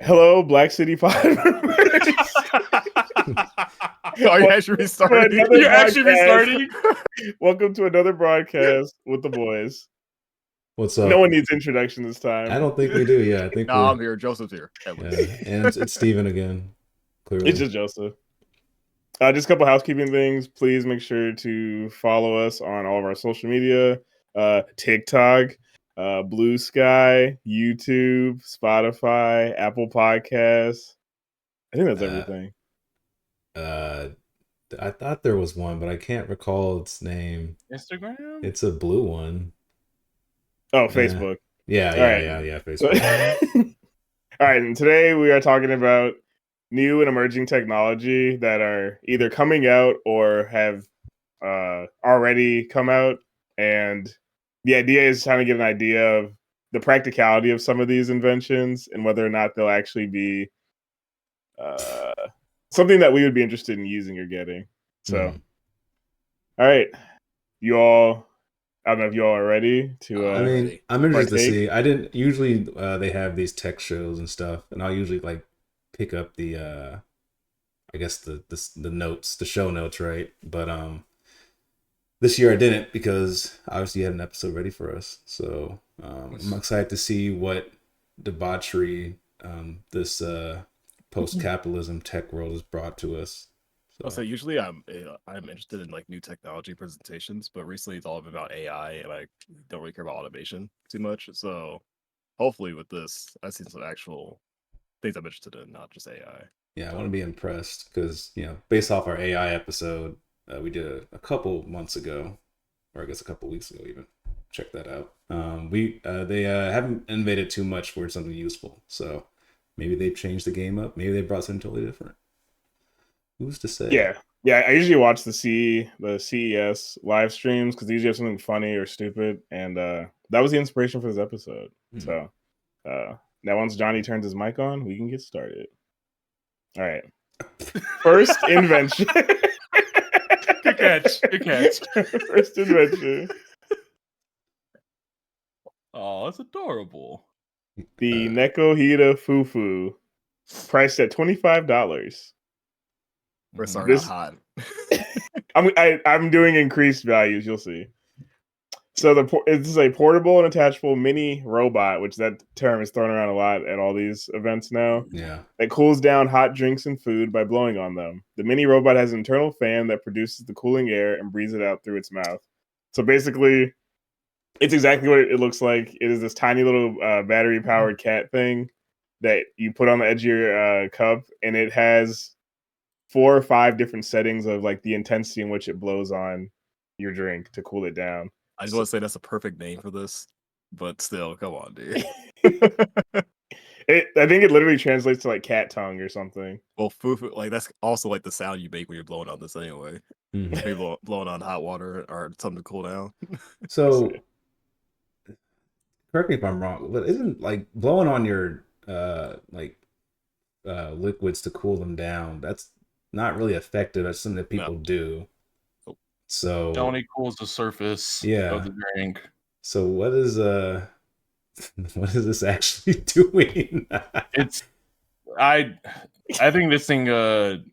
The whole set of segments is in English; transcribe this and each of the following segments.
Hello, Black City Pod. Are you actually restarting? You're actually restarting? Welcome to another broadcast with the boys. What's up? No one needs introduction this time. I don't think we do. Yeah, I think No, I'm here. Joseph's here. Yeah, and it's Steven again. Clearly, It's just Joseph. Just a couple housekeeping things. Please make sure to follow us on all of our social media: TikTok, Blue Sky, YouTube, Spotify, Apple Podcasts. I think that's everything. I thought there was one, but I can't recall its name. Instagram? It's a blue one. Oh, Facebook. Yeah, Facebook. All right, and today we are talking about new and emerging technology that are either coming out or have already come out. And the idea is trying to get an idea of the practicality of some of these inventions and whether or not they'll actually be something that we would be interested in using or getting. So, all right, you all. I don't know if you all are ready to. I mean, I'm interested to see. I didn't usually they have these tech shows and stuff, and I'll usually like pick up the I guess the notes, the show notes, right? But this year I didn't because obviously you had an episode ready for us. So I'm excited to see what debauchery this post-capitalism tech world has brought to us. I'll say usually I'm interested in like new technology presentations, but recently it's all about AI, and I don't really care about automation too much. So hopefully with this, I've seen some actual things I'm interested in, not just AI. Yeah, I want to be impressed because based off our AI episode we did a couple months ago, or I guess a couple weeks ago even. Check that out. They haven't innovated too much for something useful, so maybe they've changed the game up. Maybe they brought something totally different. Who's to say? Yeah. I usually watch the CES live streams because they usually have something funny or stupid, and that was the inspiration for this episode. So now, once Johnny turns his mic on, we can get started. All right. First invention. Good catch. First invention. Oh, it's adorable. The Nekohita Fufu, priced at $25. We're starting out hot. I'm doing increased values. You'll see. So this is a portable and attachable mini robot, which that term is thrown around a lot at all these events now. Yeah. That cools down hot drinks and food by blowing on them. The mini robot has an internal fan that produces the cooling air and breathes it out through its mouth. So basically, it's exactly what it looks like. It is this tiny little battery-powered cat thing that you put on the edge of your cup, and it has 4 or 5 different settings of like the intensity in which it blows on your drink to cool it down. I just want to say that's a perfect name for this, but still, come on, dude. I think it literally translates to like cat tongue or something. Well, fufu, like that's also like the sound you make when you're blowing on this anyway. Mm-hmm. Maybe blowing on hot water or something to cool down. So, correct me if I'm wrong, but isn't like blowing on your liquids to cool them down? That's not really effective. That's something that people do. So it only cools the surface of the drink. So what is this actually doing? I think this thing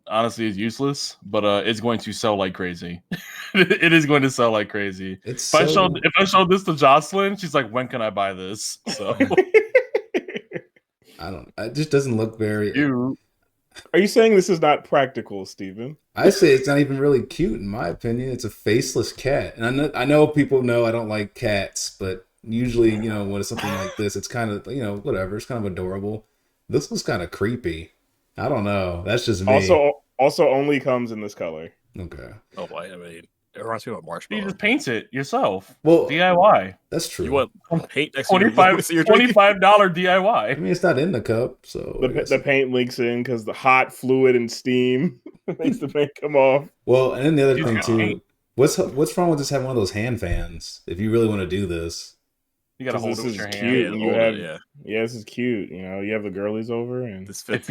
honestly is useless, but it's going to sell like crazy. It is going to sell like crazy. If I showed this to Jocelyn, she's like, "When can I buy this?" So it just doesn't look very. Are you saying this is not practical, Steven? I say it's not even really cute, in my opinion. It's a faceless cat, and I know people know I don't like cats, but usually, when it's something like this, it's kind of whatever. It's kind of adorable. This was kind of creepy. I don't know. That's just me. Also, only comes in this color. Okay. Oh, I mean, everyone's talking about marshmallow. You just paint it yourself. Well, DIY. That's true. You want paint next $25 DIY. I mean, it's not in the cup, so the paint leaks in because the hot fluid and steam makes the paint come off. Well, and then the other thing too, what's wrong with just having one of those hand fans if you really want to do this? You gotta hold it with your cute. hand. This is cute. You have the girlies over, and if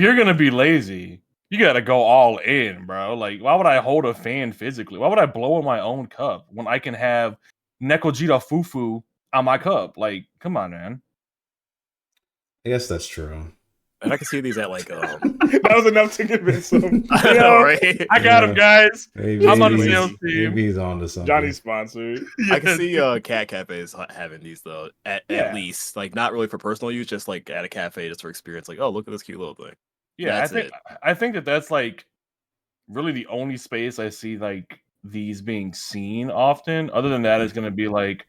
you're gonna be lazy, you gotta go all in, bro. Like, why would I hold a fan physically? Why would I blow in my own cup when I can have Nekojita Fufu on my cup? Like, come on, man. I guess that's true. And I can see these at like that was enough to convince him. I know, right? I got him, guys. Maybe, I'm on the maybe- sales team. Maybe he's on to something. Johnny's sponsored. I can see cat cafes having these though, at least. Like not really for personal use, just like at a cafe just for experience. Like, oh, look at this cute little thing. Yeah, That's I think that that's like really the only space I see like these being seen often. Other than that, it's gonna be like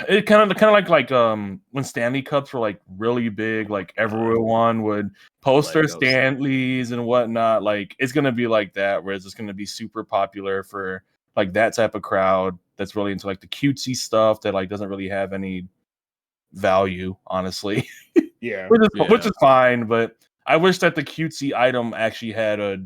it kind of like when Stanley Cups were like really big, like everyone would post their Legos. Stanleys and whatnot. Like it's gonna be like that, where it's just gonna be super popular for like that type of crowd that's really into like the cutesy stuff that like doesn't really have any value, honestly. Yeah. which is fine, but I wish that the cutesy item actually had a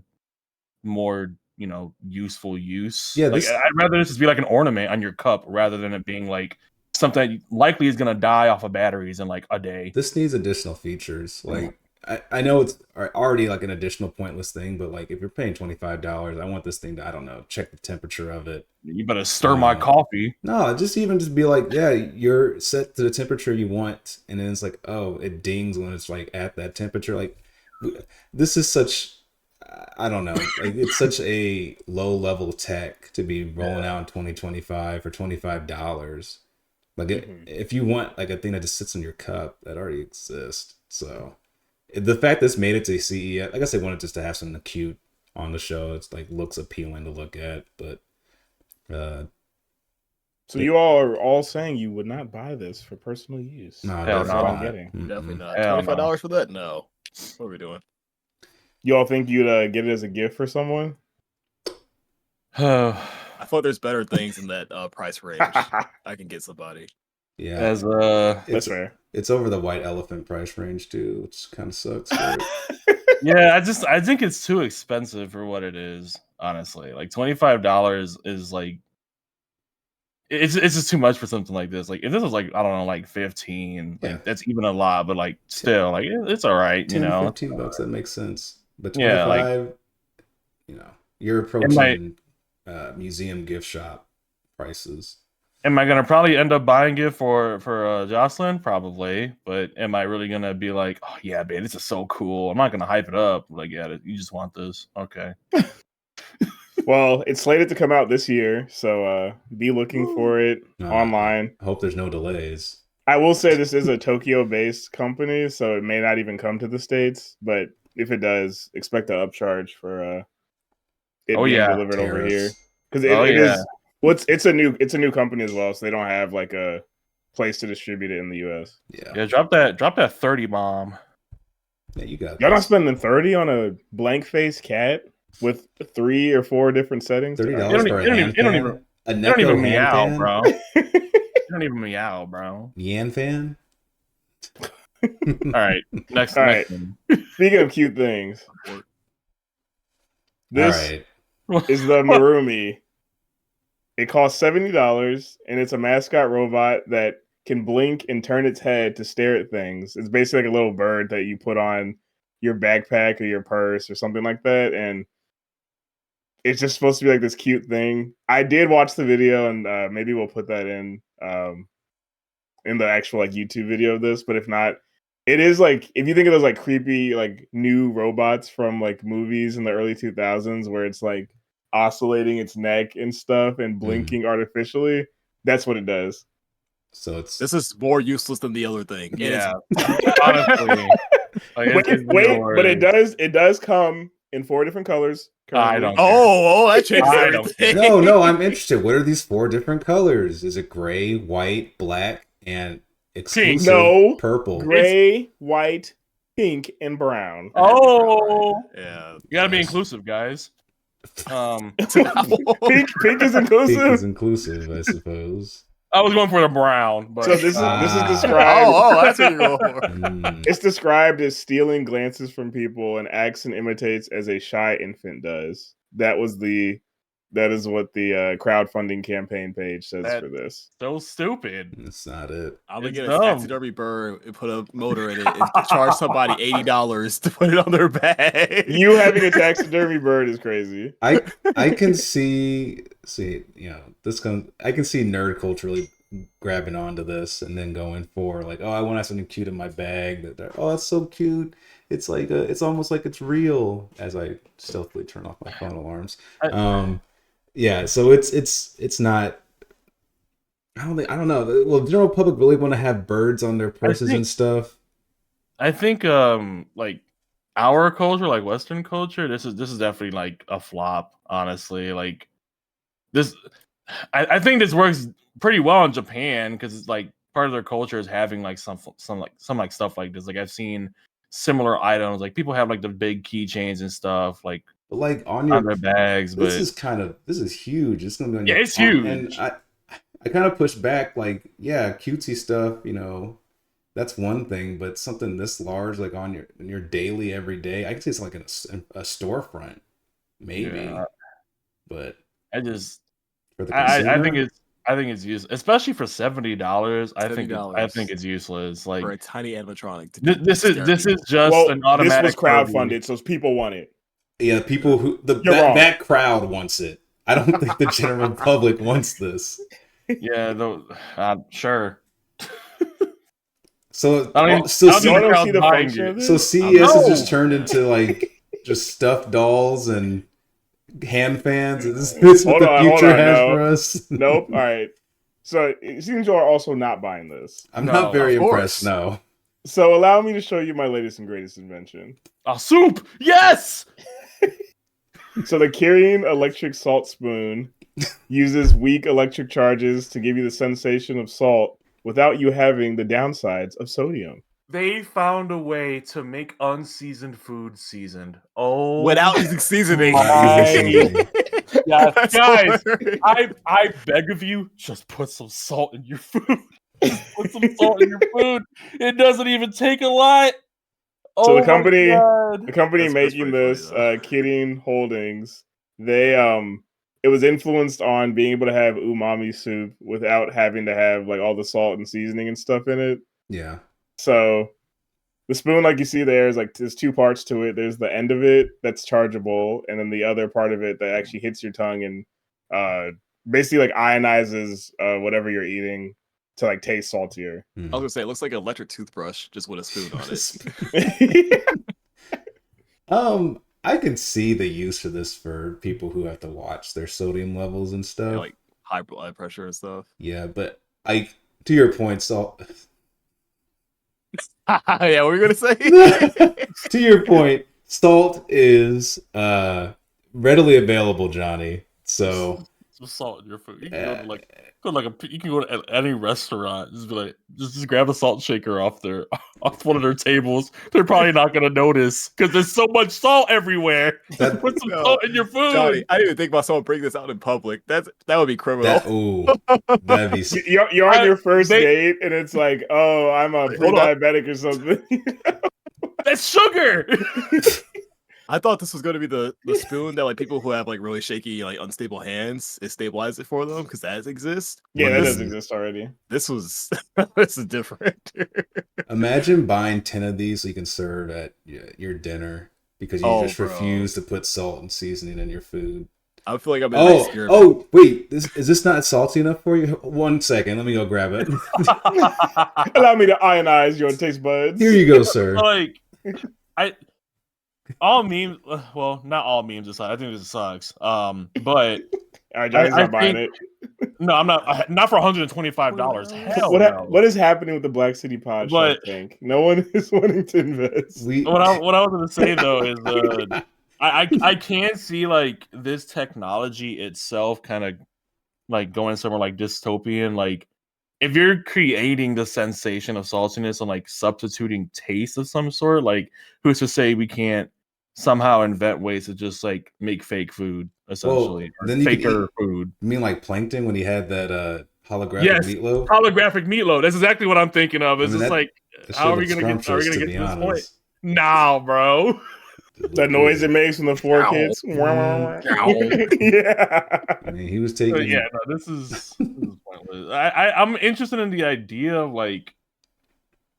more, useful use. Yeah, like, I'd rather this just be like an ornament on your cup rather than it being like something that likely is gonna die off of batteries in like a day. This needs additional features. Like I know it's already like an additional pointless thing, but like if you're paying $25, I want this thing to, I don't know, check the temperature of it. You better stir my coffee. No, just be like, yeah, you're set to the temperature you want, and then it's like, oh, it dings when it's like at that temperature. Like this is such, I don't know, like it's such a low level tech to be rolling out in 2025 for $25. Like if you want like a thing that just sits in your cup, that already exists. So the fact this made it to CES, I guess they wanted just to have something cute on the show. It's like looks appealing to look at, but so you all are all saying you would not buy this for personal use. no, That's what I'm not. getting. Definitely not. Hell no. $25 for that? No. What are we doing? You all think you'd get it as a gift for someone? I thought there's better things in that price range. I can get somebody. Yeah, As That's fair. it's over the white elephant price range too, which kind of sucks. But yeah, I think it's too expensive for what it is. Honestly, like $25 is like it's just too much for something like this. Like if this was like I don't know, like 15, Yeah. like that's even a lot, but like still, like it's all right, $10 to $15, that makes sense. But 25, Yeah, like- you're approaching museum gift shop prices. Am I gonna probably end up buying it for Jocelyn? Probably, but am I really gonna be like, oh yeah, man, this is so cool? I'm not gonna hype it up. Like, yeah, you just want this, okay? Well, it's slated to come out this year, so be looking for it online. I hope there's no delays. I will say this is a Tokyo-based company, so it may not even come to the States. But if it does, expect an upcharge for it being delivered over here because it is. Well, it's a new company as well, so they don't have like a place to distribute it in the US. Yeah, drop that 30 bomb. Yeah, you got. Y'all not spending 30 on a blank face cat with 3 or 4 different settings. $30 for a hand fan? A They don't even Neko hand meow, fan? bro. They don't even meow, bro. Yan fan? All right, next. All next right. one. Speaking of cute things, this All right. is the Marumi. It costs $70, and it's a mascot robot that can blink and turn its head to stare at things. It's basically like a little bird that you put on your backpack or your purse or something like that, and it's just supposed to be like this cute thing. I did watch the video, and maybe we'll put that in the actual like YouTube video of this. But if not, it is like if you think of those like creepy like new robots from like movies in the early 2000s, where it's like oscillating its neck and stuff and blinking artificially. That's what it does. So This is more useless than the other thing. Yeah, honestly. Like, Wait, but it does come in 4 different colors. I don't. Oh, that changes I don't everything. no, I'm interested. What are these 4 different colors? Is it gray, white, black, and exclusive No. purple? Gray, white, pink, and brown. Oh, Yeah. you gotta be inclusive, guys. It's an apple. Pink is Pink inclusive. is inclusive, I suppose. I was going for the brown, but So this is described. That's what you're going for. It's described as stealing glances from people and acts and imitates as a shy infant does. That is what the crowdfunding campaign page says for this. so stupid. That's not it. I'm gonna It's get a dumb. taxidermy bird and put a motor in it and charge somebody $80 to put it on their bag. You having a taxidermy bird is crazy. I can see I can see nerd culture grabbing onto this and then going for like, oh, I want to have something cute in my bag. Oh, that's so cute. It's like it's almost like it's real. As I stealthily turn off my phone alarms. Yeah. So it's not. I don't know. Well, the general public really want to have birds on their purses and stuff. I think like our culture, like Western culture, this is definitely like a flop, honestly. Like this I think this works pretty well in Japan because it's like part of their culture is having like some stuff like this. Like I've seen similar items, like people have like the big keychains and stuff, like but like on their bags. This is huge. It's gonna be on it's huge. And I kind of push back, like, yeah, cutesy stuff, that's one thing, but something this large, like on your daily, every day, I can see it's like in a storefront, maybe. Yeah. But I think it's useless, especially for $70. I think it's useless. Like for a tiny animatronic. This is just an automatic. This was crowdfunded, so people want it. Yeah, people who that crowd wants it. I don't think the general public wants this. Yeah, sure. So CES has just turned into like just stuffed dolls and hand fans. Is this what the future has for us? Nope. All right. So it seems you are also not buying this. I'm not very impressed. No. So allow me to show you my latest and greatest invention. A soup. Yes. So the Kirin electric salt spoon uses weak electric charges to give you the sensation of salt without you having the downsides of sodium. They found a way to make unseasoned food seasoned. Oh, without using seasoning. Yes, guys, I beg of you, just put some salt in your food. Put some salt in your food. It doesn't even take a lot. So the company making this, Kirin Holdings, they it was influenced on being able to have umami soup without having to have like all the salt and seasoning and stuff in it. Yeah. So the spoon, like you see there, is like there's two parts to it. There's the end of it that's chargeable, and then the other part of it that actually hits your tongue and basically like ionizes whatever you're eating to like taste saltier. I was gonna say it looks like an electric toothbrush just with a spoon on it. I can see the use for this for people who have to watch their sodium levels and stuff, like high blood pressure and stuff. Yeah, but to your point, salt. Yeah, what were you gonna say? To your point, salt is readily available, Johnny. So salt in your food. You can you can go to any restaurant. Just be like, just grab a salt shaker off one of their tables. They're probably not gonna notice because there's so much salt everywhere. Put some salt in your food. Johnny, I didn't even think about someone bringing this out in public. That would be criminal. That'd be. You're on your first date and it's like, oh, I'm a pre-diabetic or something. That's sugar. I thought this was going to be the spoon that like people who have like really shaky, like unstable hands, it stabilizes it for them because that exists. Yeah, that does exist already. This is different. Imagine buying 10 of these so you can serve at your dinner because you just refuse to put salt and seasoning in your food. I feel like I'm in Oh, wait, is this not salty enough for you? 1 second, let me go grab it. Allow me to ionize your taste buds. Here you go, sir. Like, all memes, well, not all memes aside, I think this sucks. But Johnny's not buying it. No, I'm not for $125. Hell, what is happening with the Black City Pod? I think no one is wanting to invest. What I was going to say though is, I can see like this technology itself kind of like going somewhere like dystopian, like. If you're creating the sensation of saltiness and like substituting taste of some sort, like who's to say we can't somehow invent ways to just like make fake food essentially, then faker food? You mean like Plankton when he had that holographic meatloaf? Holographic meatloaf. That's exactly what I'm thinking of. It's just like, how are we gonna get to this point? Nah, bro. That noise it makes when the fork hits. Yeah. I mean, he was taking. Yeah, no, this is pointless. I'm interested in the idea of like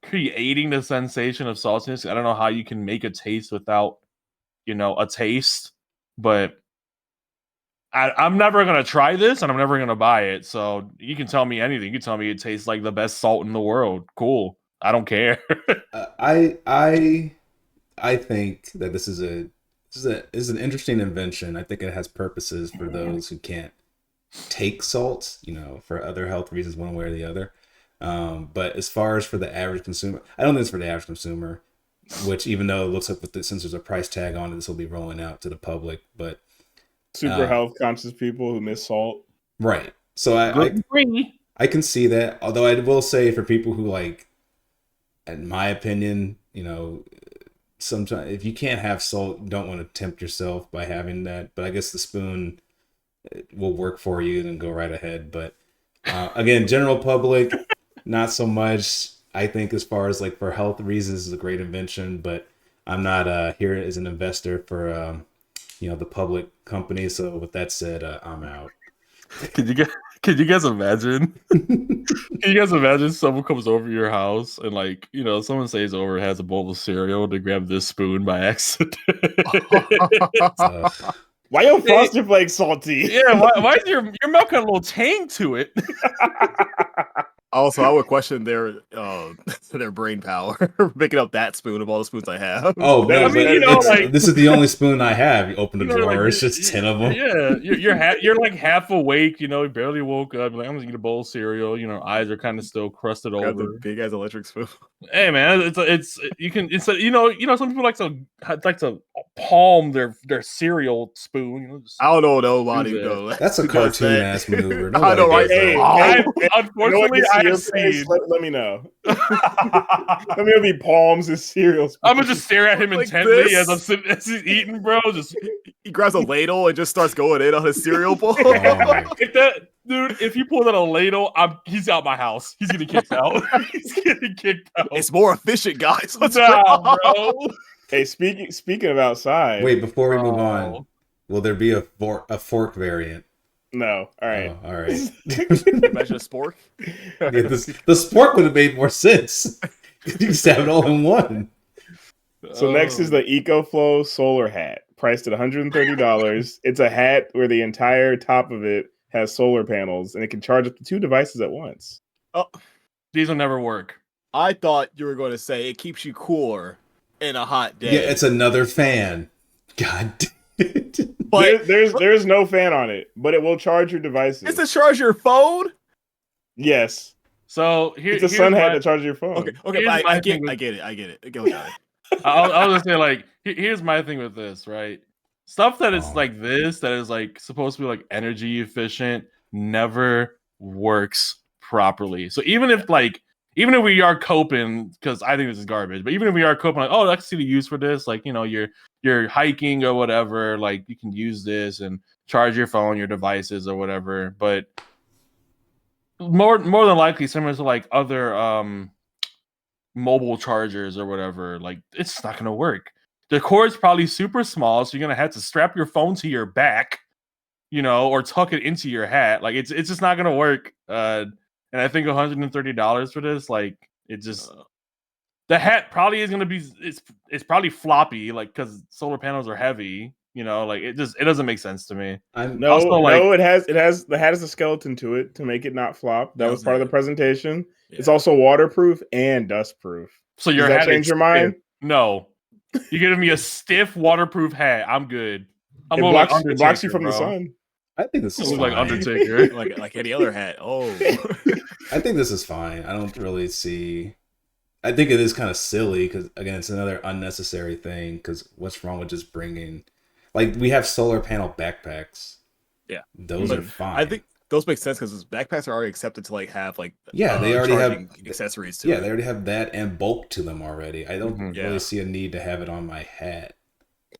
creating the sensation of saltiness. I don't know how you can make a taste without, a taste, but I'm never gonna try this, and I'm never gonna buy it. So you can tell me anything. You can tell me it tastes like the best salt in the world. Cool. I don't care. I think that this is an interesting invention. I think it has purposes for those who can't take salt, for other health reasons, one way or the other. But as far as for the average consumer, I don't think it's for the average consumer. Which, even though it looks like since there's a price tag on it, this will be rolling out to the public. But super health conscious people who miss salt, right? So I can see that. Although I will say, for people who like, in my opinion, sometimes if you can't have salt, you don't want to tempt yourself by having that. But I guess the spoon will work for you and go right ahead. But again, general public, not so much. I think as far as like for health reasons, is a great invention, but I'm not here as an investor for the public company. So with that said, I'm out. Could you guys imagine? Can you guys imagine someone comes over your house and like someone stays over, has a bowl of cereal, to grab this spoon by accident? Why your Frosted Flakes salty? Yeah, why is your milk got a little tang to it? Also, I would question their brain power picking up that spoon of all the spoons I have. Oh, no, this is the only spoon I have. You open the drawer, it's just 10 of them. Yeah, you're like half awake. You barely woke up. You're like, I'm gonna eat a bowl of cereal. Eyes are kind of still crusted over. The big ass electric spoon. Hey man, some people like to palm their cereal spoon. I don't know nobody though. That's a cartoon ass maneuver. I know, right? Unfortunately, let me know. Let me know if he palms his cereal spoon. I'm gonna just stare at him intently as he's eating, bro. He grabs a ladle and just starts going in on his cereal bowl. If he pulls out a ladle, he's out my house. He's getting kicked out. He's getting kicked out. It's more efficient, guys. Bro. Hey, speaking of outside. Wait, before we move on, will there be a fork variant? No. All right. Oh, all right. Imagine a spork. Yeah, the spork would have made more sense. You just have it all in one. So next is the EcoFlow solar hat, priced at $130. It's a hat where the entire top of it has solar panels, and it can charge up to 2 devices at once. Oh, these will never work. I thought you were going to say it keeps you cooler in a hot day. Yeah, it's another fan. God damn it. But there's no fan on it, but it will charge your devices. It's to charge your phone? Yes. So it's a sun hat to charge your phone. Okay, I get it. Go ahead. I was gonna say, like, here's my thing with this, right? Stuff that is like this, that is like supposed to be like energy efficient, never works properly. So even if we are coping, because I think this is garbage, but even if we are coping, like, oh, I can see the use for this, like, you're hiking or whatever, like you can use this and charge your phone, your devices or whatever. But more than likely, similar to like other mobile chargers or whatever, like it's not gonna work. The cord's probably super small, so you're gonna have to strap your phone to your back, or tuck it into your hat. Like it's just not gonna work. And I think $130 for this, like it just the hat probably is gonna be it's probably floppy, like because solar panels are heavy. Like it doesn't make sense to me. It has the hat has a skeleton to it to make it not flop. That was part of the presentation. Yeah. It's also waterproof and dust proof. So your hat change your mind? No. You're giving me a stiff waterproof hat. I'm good. It blocks you from the sun. I think this is like Undertaker, like any other hat. Oh, I think this is fine. I don't really see. I think it is kind of silly because again, it's another unnecessary thing. Because what's wrong with just bringing? Like we have solar panel backpacks. Yeah, those are fine. I think those make sense because backpacks are already accepted to like have like they already have accessories to it. Yeah, they already have that and bulk to them already. I don't really see a need to have it on my hat.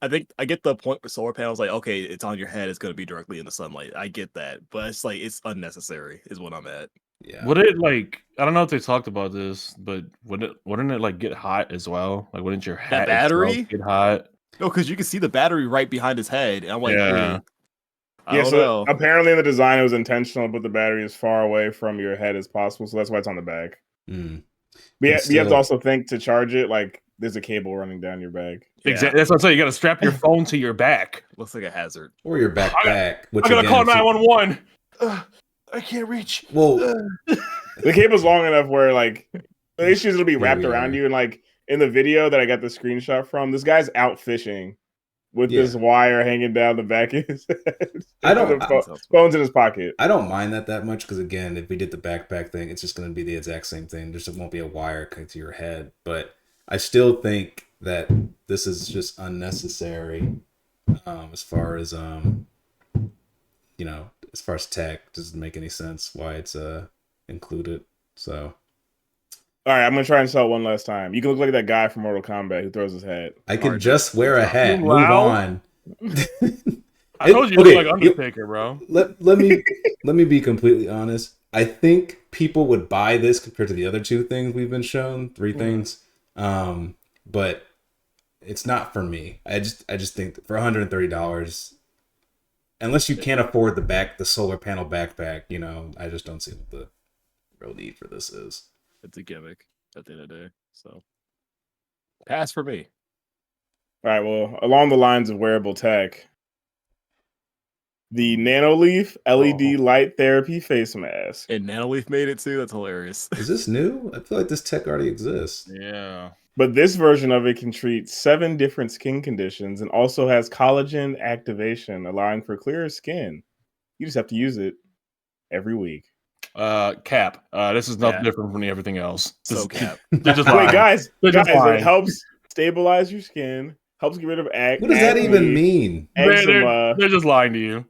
I think I get the point with solar panels. Like, okay, it's on your head. It's going to be directly in the sunlight. I get that, but it's like it's unnecessary. Is what I'm at. Yeah. Would it like? I don't know if they talked about this, but wouldn't it like get hot as well? Like, wouldn't your hat battery get hot? No, because you can see the battery right behind his head. And I'm like, yeah. I don't know. Apparently in the design it was intentional, but the battery is far away from your head as possible, so that's why it's on the back. Mm. But you have to also think to charge it. Like there's a cable running down your back. Exactly. That's what I'm saying. You got to strap your phone to your back. Looks like a hazard. Or your backpack. I'm gonna call 911. I can't reach. Well, the cable's long enough where like the issues will be wrapped around you, and like in the video that I got the screenshot from, this guy's out fishing with this wire hanging down the back of his head. Phone's in his pocket. I don't mind that much because again, if we did the backpack thing, it's just going to be the exact same thing. There just won't be a wire connected to your head. But I still think that this is just unnecessary as far as as far as tech. Doesn't make any sense why it's included. So. All right, I'm gonna try and sell it one last time. You can look like that guy from Mortal Kombat who throws his hat. I can just wear a hat. Move on. I told you, you look like Undertaker, bro. Let me be completely honest. I think people would buy this compared to the other two things we've been shown, three things. But it's not for me. I just think that for $130, unless you can't afford the solar panel backpack, I just don't see what the real need for this is. It's a gimmick at the end of the day. So pass for me. All right, well, along the lines of wearable tech, the Nanoleaf LED light therapy face mask. And Nanoleaf made it too? That's hilarious. Is this new? I feel like this tech already exists. Yeah. But this version of it can treat 7 different skin conditions and also has collagen activation, allowing for clearer skin. You just have to use it every week. Cap. This is nothing different from everything else. Cap. They're just Wait, guys, it helps stabilize your skin, helps get rid of acne. What does that even mean? They're just lying to you.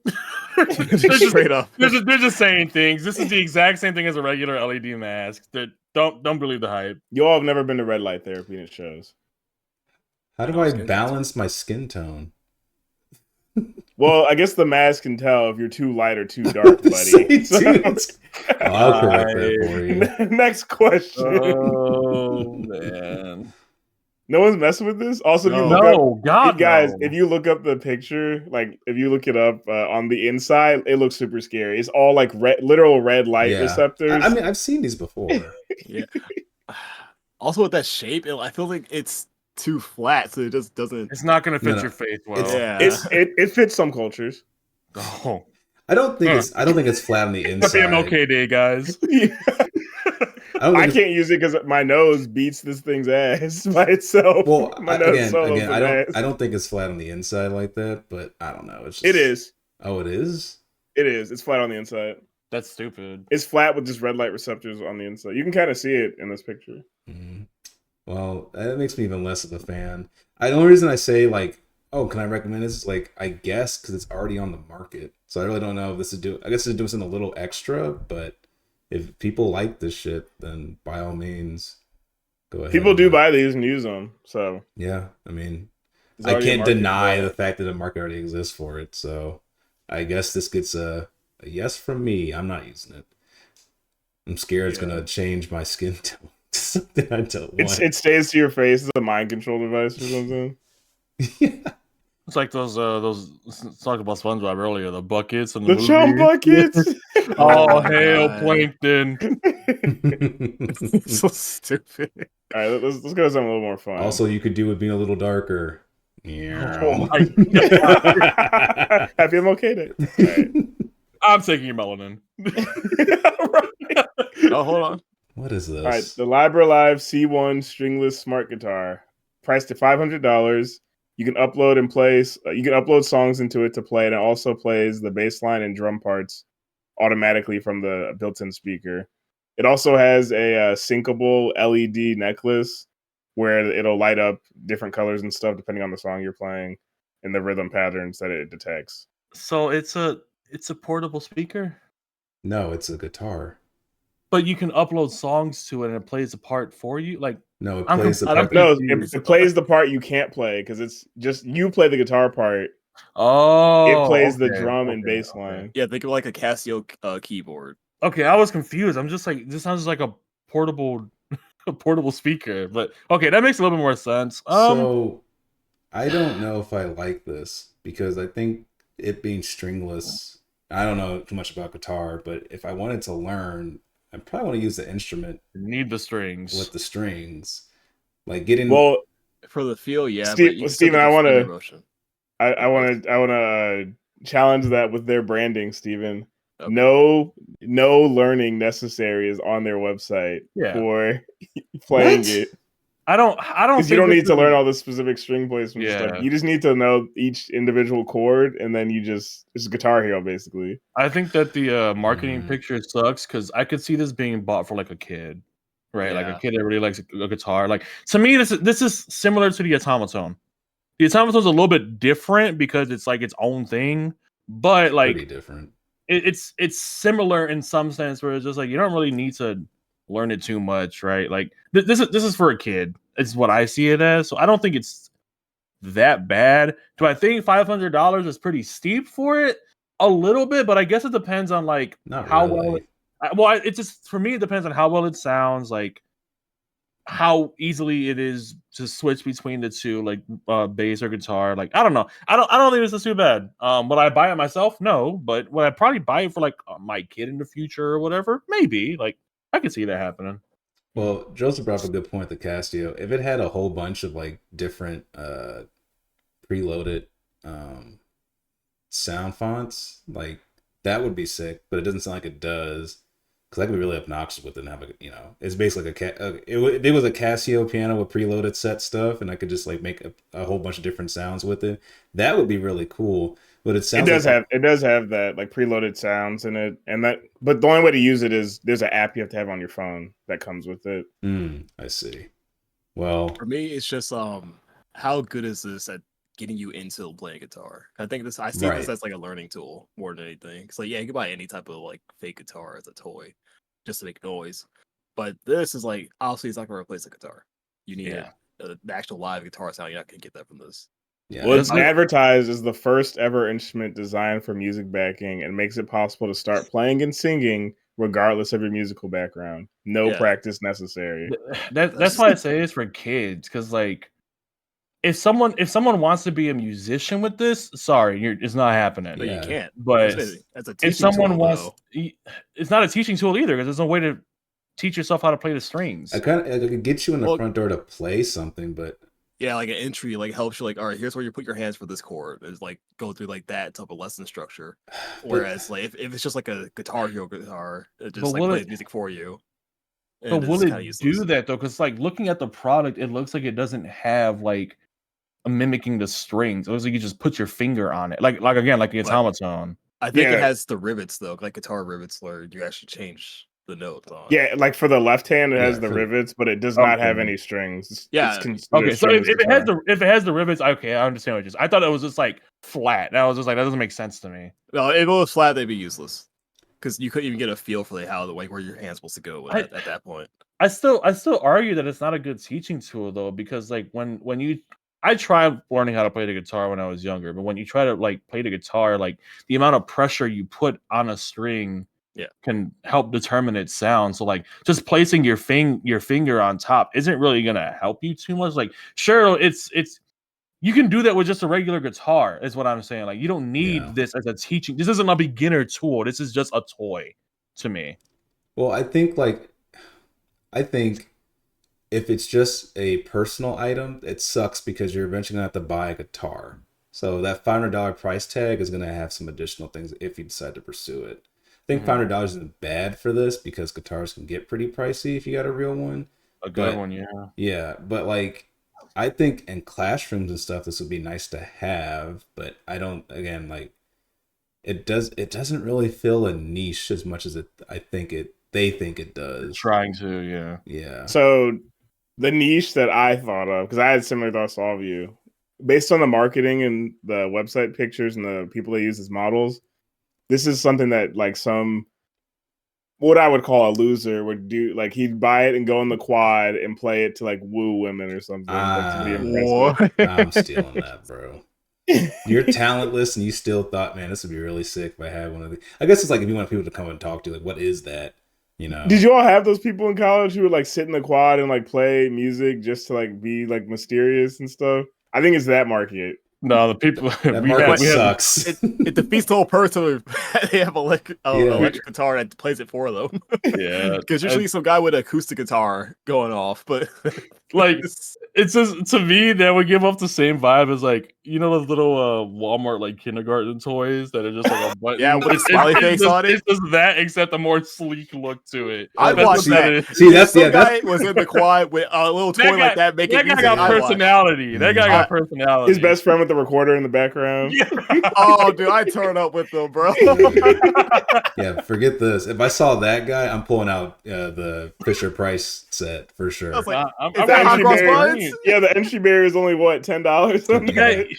Straight up. They're just saying things. This is the exact same thing as a regular LED mask. Don't believe the hype. You all have never been to red light therapy, and it shows. How do I balance my skin tone? Well, I guess the mask can tell if you're too light or too dark, buddy. I'll correct that for you. Next question. Oh man. No one's messing with this. Also, if you look up the picture, like if you look it up on the inside, it looks super scary. It's all like literal red light receptors. I mean, I've seen these before. Yeah. Also, with that shape, I feel like it's too flat, so it just doesn't. It's not going to fit your face well. It fits some cultures. Oh, I don't think it's flat on the inside. Happy MLK Day, guys. I can't use it because my nose beats this thing's ass by itself. Well, I don't think it's flat on the inside like that, but I don't know. It is. Oh, it is? It is. It's flat on the inside. That's stupid. It's flat with just red light receptors on the inside. You can kind of see it in this picture. Mm-hmm. Well, that makes me even less of a fan. The only reason I say can I recommend this? I guess because it's already on the market. So I really don't know if this is I guess it's doing something a little extra, but if people like this shit, then by all means, go ahead. People do buy these and use them. So yeah, I mean, I can't deny the fact that a market already exists for it. So I guess this gets a yes from me. I'm not using it. I'm scared it's gonna change my skin tone. Something I don't want. It stays to your face as a mind control device or something. Yeah. It's like those let's talk about SpongeBob earlier, the buckets and the chum buckets. Oh, hail plankton. So stupid. All right, let's go to something a little more fun. Also, you could do with being a little darker. Yeah. Oh my God. Happy I'm okay then. Right. I'm taking your melanin. Right. Oh, hold on. What is this? All right, the Libra Live C1 stringless smart guitar, priced at $500. You can upload and place. You can upload songs into it to play, and it also plays the bass line and drum parts automatically from the built-in speaker. It also has a syncable LED necklace where it'll light up different colors and stuff depending on the song you're playing and the rhythm patterns that it detects. So it's a portable speaker? No, it's a guitar. But you can upload songs to it and it plays a part for you? No, it plays the part. No, it plays the part you can't play because it's just you play the guitar part. Oh, it plays the drum and bass line. Yeah, think of like a Casio keyboard. Okay, I was confused. I'm just this sounds like a portable speaker. But okay, that makes a little bit more sense. So I don't know if I like this because I think it being stringless. I don't know too much about guitar, but if I wanted to learn, I probably want to use the instrument. You need the strings. With the strings. Like getting... Well, For the feel, yeah. Steven, I want to challenge that with their branding, Steven. Okay. No learning necessary is on their website for playing it. I don't because you don't need to learn all the specific string placement stuff. You just need to know each individual chord, and then it's Guitar Hero basically. I think that the marketing picture sucks because I could see this being bought for like a kid, right? Like a kid that really likes a guitar. Like to me, this is similar to the Automaton. The Automatone's a little bit different because it's like its own thing, but like pretty different. It's similar in some sense where it's just like you don't really need to learn it too much, right? Like this is for a kid. It's what I see it as. So I don't think it's that bad. Do I think $500 is pretty steep for it? A little bit, but I guess it depends on like how well. It just for me it depends on how well it sounds, like how easily it is to switch between the two, like bass or guitar. Like I don't know. I don't think this is too bad. Would I buy it myself? No, but would I probably buy it for like my kid in the future or whatever? Maybe. Like I can see that happening. Well, Joseph brought up a good point, the Casio. If it had a whole bunch of like different preloaded sound fonts, like that would be sick, but it doesn't sound like it does. Because that could be really obnoxious with it and have a, it's basically it was a Casio piano with preloaded set stuff, and I could just like make a whole bunch of different sounds with it. That would be really cool. But it does have that like preloaded sounds in it, but the only way to use it is there's an app you have to have on your phone that comes with it. I see. Well, for me, it's just how good is this at getting you into playing guitar? I think I see this as like a learning tool more than anything. It's like you can buy any type of like fake guitar as a toy just to make noise, but this is like obviously it's not going to replace the guitar. You need the actual live guitar sound. You're not going to get that from this. Yeah, well, it's advertised as the first ever instrument designed for music backing and makes it possible to start playing and singing regardless of your musical background. No practice necessary. That's why I say it's for kids, because like if someone wants to be a musician with this, sorry, it's not happening. But you can't. But if someone wants, it's not a teaching tool either, because there's no way to teach yourself how to play the strings. I could get you in the front door to play something, but. Yeah, like an entry like helps you like, all right, here's where you put your hands for this chord. Is like go through like that type of lesson structure. Whereas like if it's just like a Guitar Hero guitar, it just like plays music for you. But will it do that though? Because like looking at the product, it looks like it doesn't have like a mimicking the strings. It looks like you just put your finger on it. Like again, like the Automaton. I think it has the rivets though, like guitar rivets where you actually change the notes on. Yeah, like for the left hand, it has the rivets, but it does not have any strings. Okay. So if it has the rivets, okay, I understand what you're saying. I thought it was just like flat. And I was just like, that doesn't make sense to me. No, if it was flat, they'd be useless because you couldn't even get a feel for where your hand's supposed to go at that point. I still argue that it's not a good teaching tool though, because like I tried learning how to play the guitar when I was younger, but when you try to like play the guitar, like the amount of pressure you put on a string can help determine its sound. So like just placing your finger on top isn't really gonna help you too much. Like sure, it's you can do that with just a regular guitar, is what I'm saying. Like you don't need this as a teaching. This isn't a beginner tool. This is just a toy to me. Well, I think if it's just a personal item, it sucks because you're eventually gonna have to buy a guitar. So that $500 price tag is gonna have some additional things if you decide to pursue it. I think $500 isn't bad for this because guitars can get pretty pricey if you got a real one. A good one, yeah. Yeah, but like I think in classrooms and stuff this would be nice to have, but I don't. Again, like it doesn't really fill a niche as much as they think it does. It's trying to, yeah. So the niche that I thought of, because I had similar thoughts to all of you, based on the marketing and the website pictures and the people they use as models. This is something that like what I would call a loser would do. Like he'd buy it and go in the quad and play it to like woo women or something. To be impressive. I'm stealing that, bro. You're talentless and you still thought, man, this would be really sick if I had one of these. I guess it's like if you want people to come and talk to you, like, what is that? Did you all have those people in college who would like sit in the quad and like play music just to like be like mysterious and stuff? I think it's that market. No, the people That market sucks. It defeats the whole purpose of they have electric guitar that plays it for them. Yeah, because usually some guy with an acoustic guitar going off, but like it's just to me that would give off the same vibe as like those little Walmart like kindergarten toys that are just like a button. Yeah, with a smiley face on it. It's just that, except a more sleek look to it. I watched that. See, that's some guy was in the quad with a little toy like that. That guy got personality. That guy got personality. His best friend with the recorder in the background. Oh, dude, I turn up with them, bro. Yeah, forget this. If I saw that guy, I'm pulling out the Fisher Price set for sure. I was like, is that Hot Cross Buns? Yeah, the entry barrier is only what, $10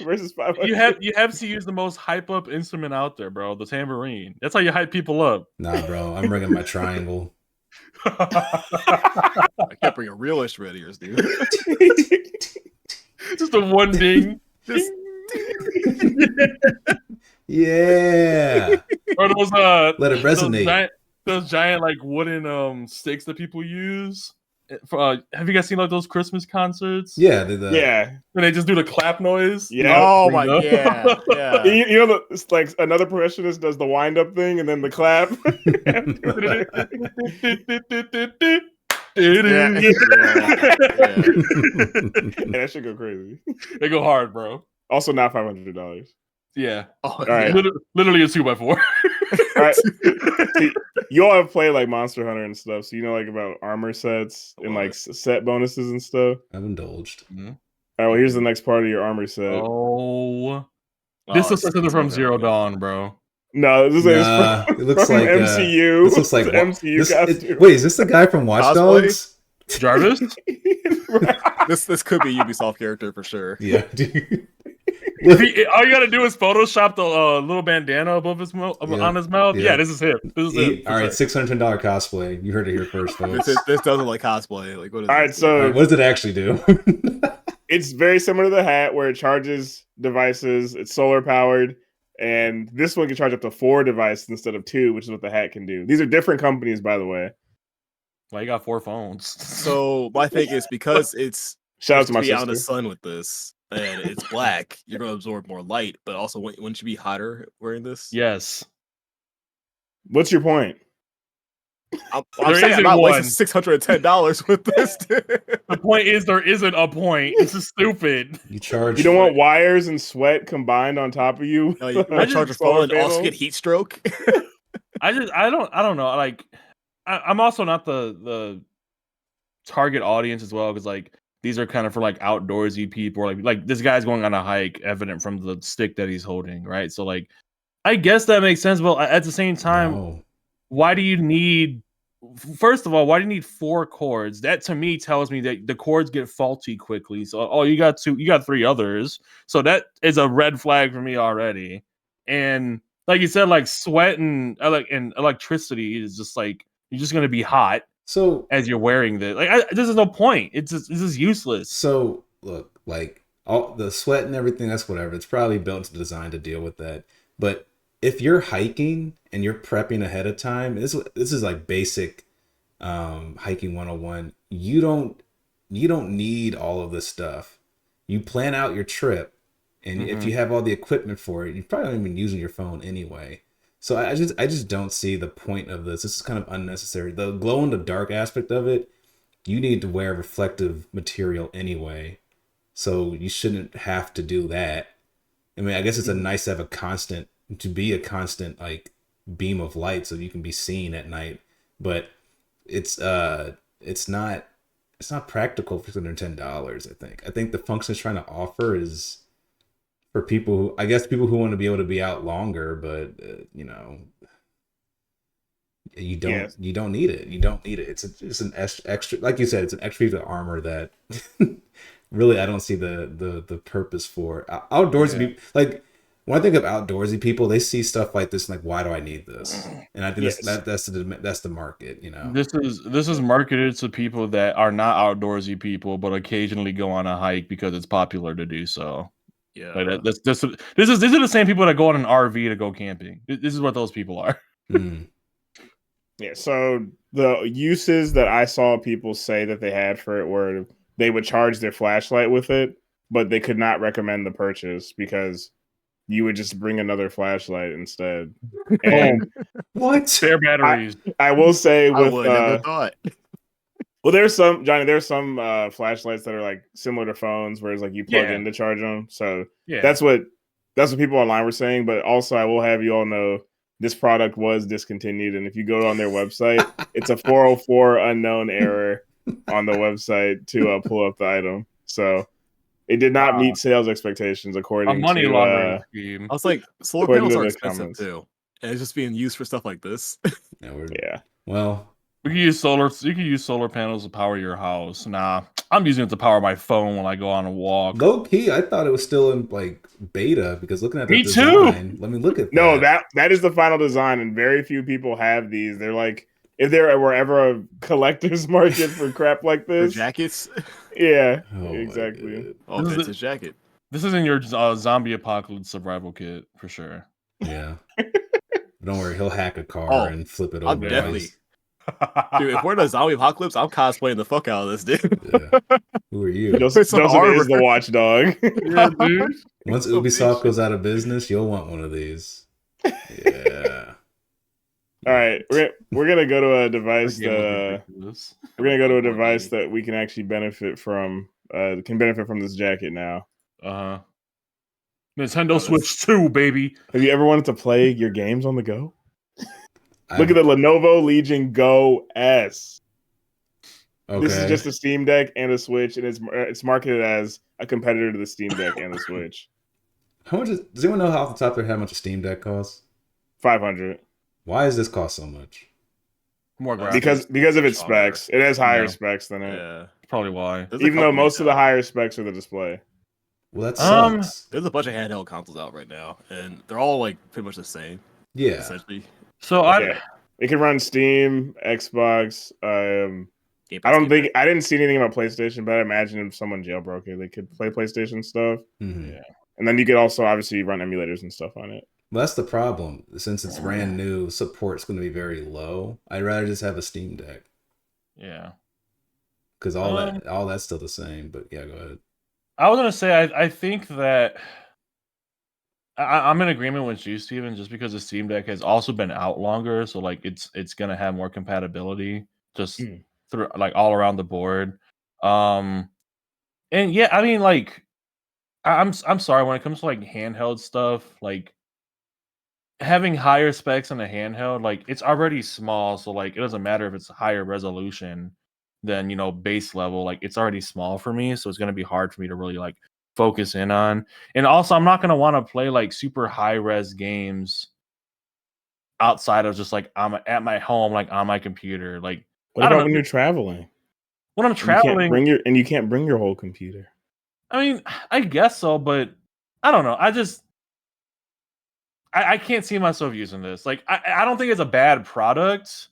versus $500. You have to use the most hype up instrument out there, bro. The tambourine. That's how you hype people up. Nah, bro, I'm bringing my triangle. I can't bring a real instrument ears, dude. Just a one ding. Just yeah. Or those let it resonate. Those giant like wooden sticks that people use. Have you guys seen like those Christmas concerts? Yeah, yeah. And they just do the clap noise. Yeah. Oh my god. Yeah. You know, it's like another percussionist does the wind up thing and then the clap. Yeah, that should go crazy. They go hard, bro. Also, not $500. Yeah. Oh, all right. Literally a 2x4. All right. See, you all have played like Monster Hunter and stuff, so you know like about armor sets and like set bonuses and stuff. I've indulged. Mm-hmm. All right. Well, here's the next part of your armor set. This looks like something from Zero Dawn, bro. No, this is from, it looks from like MCU. This looks like MCU costume. Wait, is this the guy from Watch Dogs? Jarvis? This could be a Ubisoft character for sure. Yeah, dude. All you gotta do is Photoshop the little bandana above his on his mouth. Yeah, this is him. This is him. All right, $610 cosplay. You heard it here first, folks. This doesn't like cosplay. Like, what is all right, so what does it actually do? It's very similar to the hat where it charges devices. It's solar powered. And this one can charge up to 4 devices instead of 2, which is what the hat can do. These are different companies, by the way. Well, you got 4 phones. So my thing is because it's shout out to my sister. Out in the sun with this, and it's black, you're gonna absorb more light. But also, wouldn't you be hotter wearing this? Yes. What's your point? I'm saying I'm not wasting $610 with this. The point is there isn't a point. This is stupid. You charge. You don't want wires and sweat combined on top of you. No, you want to charge your phone and also get heat stroke. I don't know. Like, I'm also not the target audience as well, because like these are kind of for like outdoorsy people. Or like this guy's going on a hike, evident from the stick that he's holding, right? So like, I guess that makes sense. But at the same time, why do you need? First of all, why do you need 4 cords? That to me tells me that the cords get faulty quickly. So, you got 3 others. So that is a red flag for me already. And like you said, like sweat and electricity is just like you're just gonna be hot. So as you're wearing this, like this is no point. This is useless. So look, like all the sweat and everything, that's whatever. It's probably built into design to deal with that. But if you're hiking and you're prepping ahead of time, this is like basic hiking 101. You don't need all of this stuff. You plan out your trip, and if you have all the equipment for it, you're probably not even using your phone anyway. So I just don't see the point of this. This is kind of unnecessary. The glow in the dark aspect of it, you need to wear reflective material anyway, so you shouldn't have to do that. I mean, I guess it's nice to have a constant like beam of light so you can be seen at night, but it's not practical for $610. I think the function it's trying to offer is for people who want to be able to be out longer, but you don't need it. You don't need it. It's an extra, like you said, it's an extra piece of armor that really I don't see the purpose for. Outdoorsy people, like when I think of outdoorsy people, they see stuff like this and like, why do I need this? And I think that's the market, you know. This is marketed to people that are not outdoorsy people, but occasionally go on a hike because it's popular to do so. Yeah, like these are the same people that go on an RV to go camping. This is what those people are. Yeah. So the uses that I saw people say that they had for it were they would charge their flashlight with it, but they could not recommend the purchase because you would just bring another flashlight instead. And what? Spare batteries. I will say I with would never thought. well, there's some flashlights that are like similar to phones, whereas like you plug in to charge them. So that's what people online were saying. But also, I will have you all know this product was discontinued, and if you go on their website, it's a 404 unknown error on the website to pull up the item. So it did not meet sales expectations according a money to laundering scheme. I was like, solar according panels to are the expensive comments. too, and it's just being used for stuff like this. Yeah. Well, you can use solar panels to power your house. Nah, I'm using it to power my phone when I go on a walk. Low key, I thought it was still in like beta because looking at the Me design, too. let me look at that. No, that is the final design, and very few people have these. They're like, if there were ever a collector's market for crap like For this, jackets. Yeah, Oh my exactly. God. Oh, This is vintage jacket. This is in your zombie apocalypse survival kit for sure. Yeah. Don't worry, he'll hack a car Oh, and flip it I'll over. definitely. Dude, if we're in a zombie apocalypse, I'm cosplaying the fuck out of this, dude. Yeah. Who are you? Joseph is the watchdog. Yeah, dude. Once Ubisoft goes out of business, you'll want one of these. Yeah. All right, we're gonna go to a device that that we can actually benefit from. Can benefit from this jacket now. Nintendo Switch 2, baby. Have you ever wanted to play your games on the go? Look at the Lenovo Legion Go S. Okay. This is just a Steam Deck and a Switch, and it's marketed as a competitor to the Steam Deck and the Switch. How much does anyone know off the top of their head how much a Steam Deck costs? $500. Why does this cost so much? More graphics. Because of its specs. It has higher specs than it. Yeah. Probably why. Even though most of the higher specs are the display. Well, that sucks. There's a bunch of handheld consoles out right now, and they're all like pretty much the same. Yeah. Essentially. So it can run Steam, Xbox. I didn't see anything about PlayStation, but I imagine if someone jailbroke it, they could play PlayStation stuff. Mm-hmm. Yeah. And then you could also obviously run emulators and stuff on it. Well, that's the problem. Since it's brand new, support's going to be very low. I'd rather just have a Steam Deck. Yeah. Because all that's still the same. But yeah, go ahead. I was gonna say I think that I'm in agreement with you, Steven, just because the Steam Deck has also been out longer, so like it's gonna have more compatibility just through like all around the board. And yeah, I mean like I'm sorry when it comes to like handheld stuff, like having higher specs on a handheld, like it's already small, so like it doesn't matter if it's higher resolution than base level. Like it's already small for me, so it's gonna be hard for me to really like focus in on. And also I'm not gonna want to play like super high res games outside of just like I'm at my home, like on my computer. Like what about when you're traveling? When I'm traveling, you can't bring your whole computer. I mean, I guess so, but I don't know. I can't see myself using this. Like I don't think it's a bad product.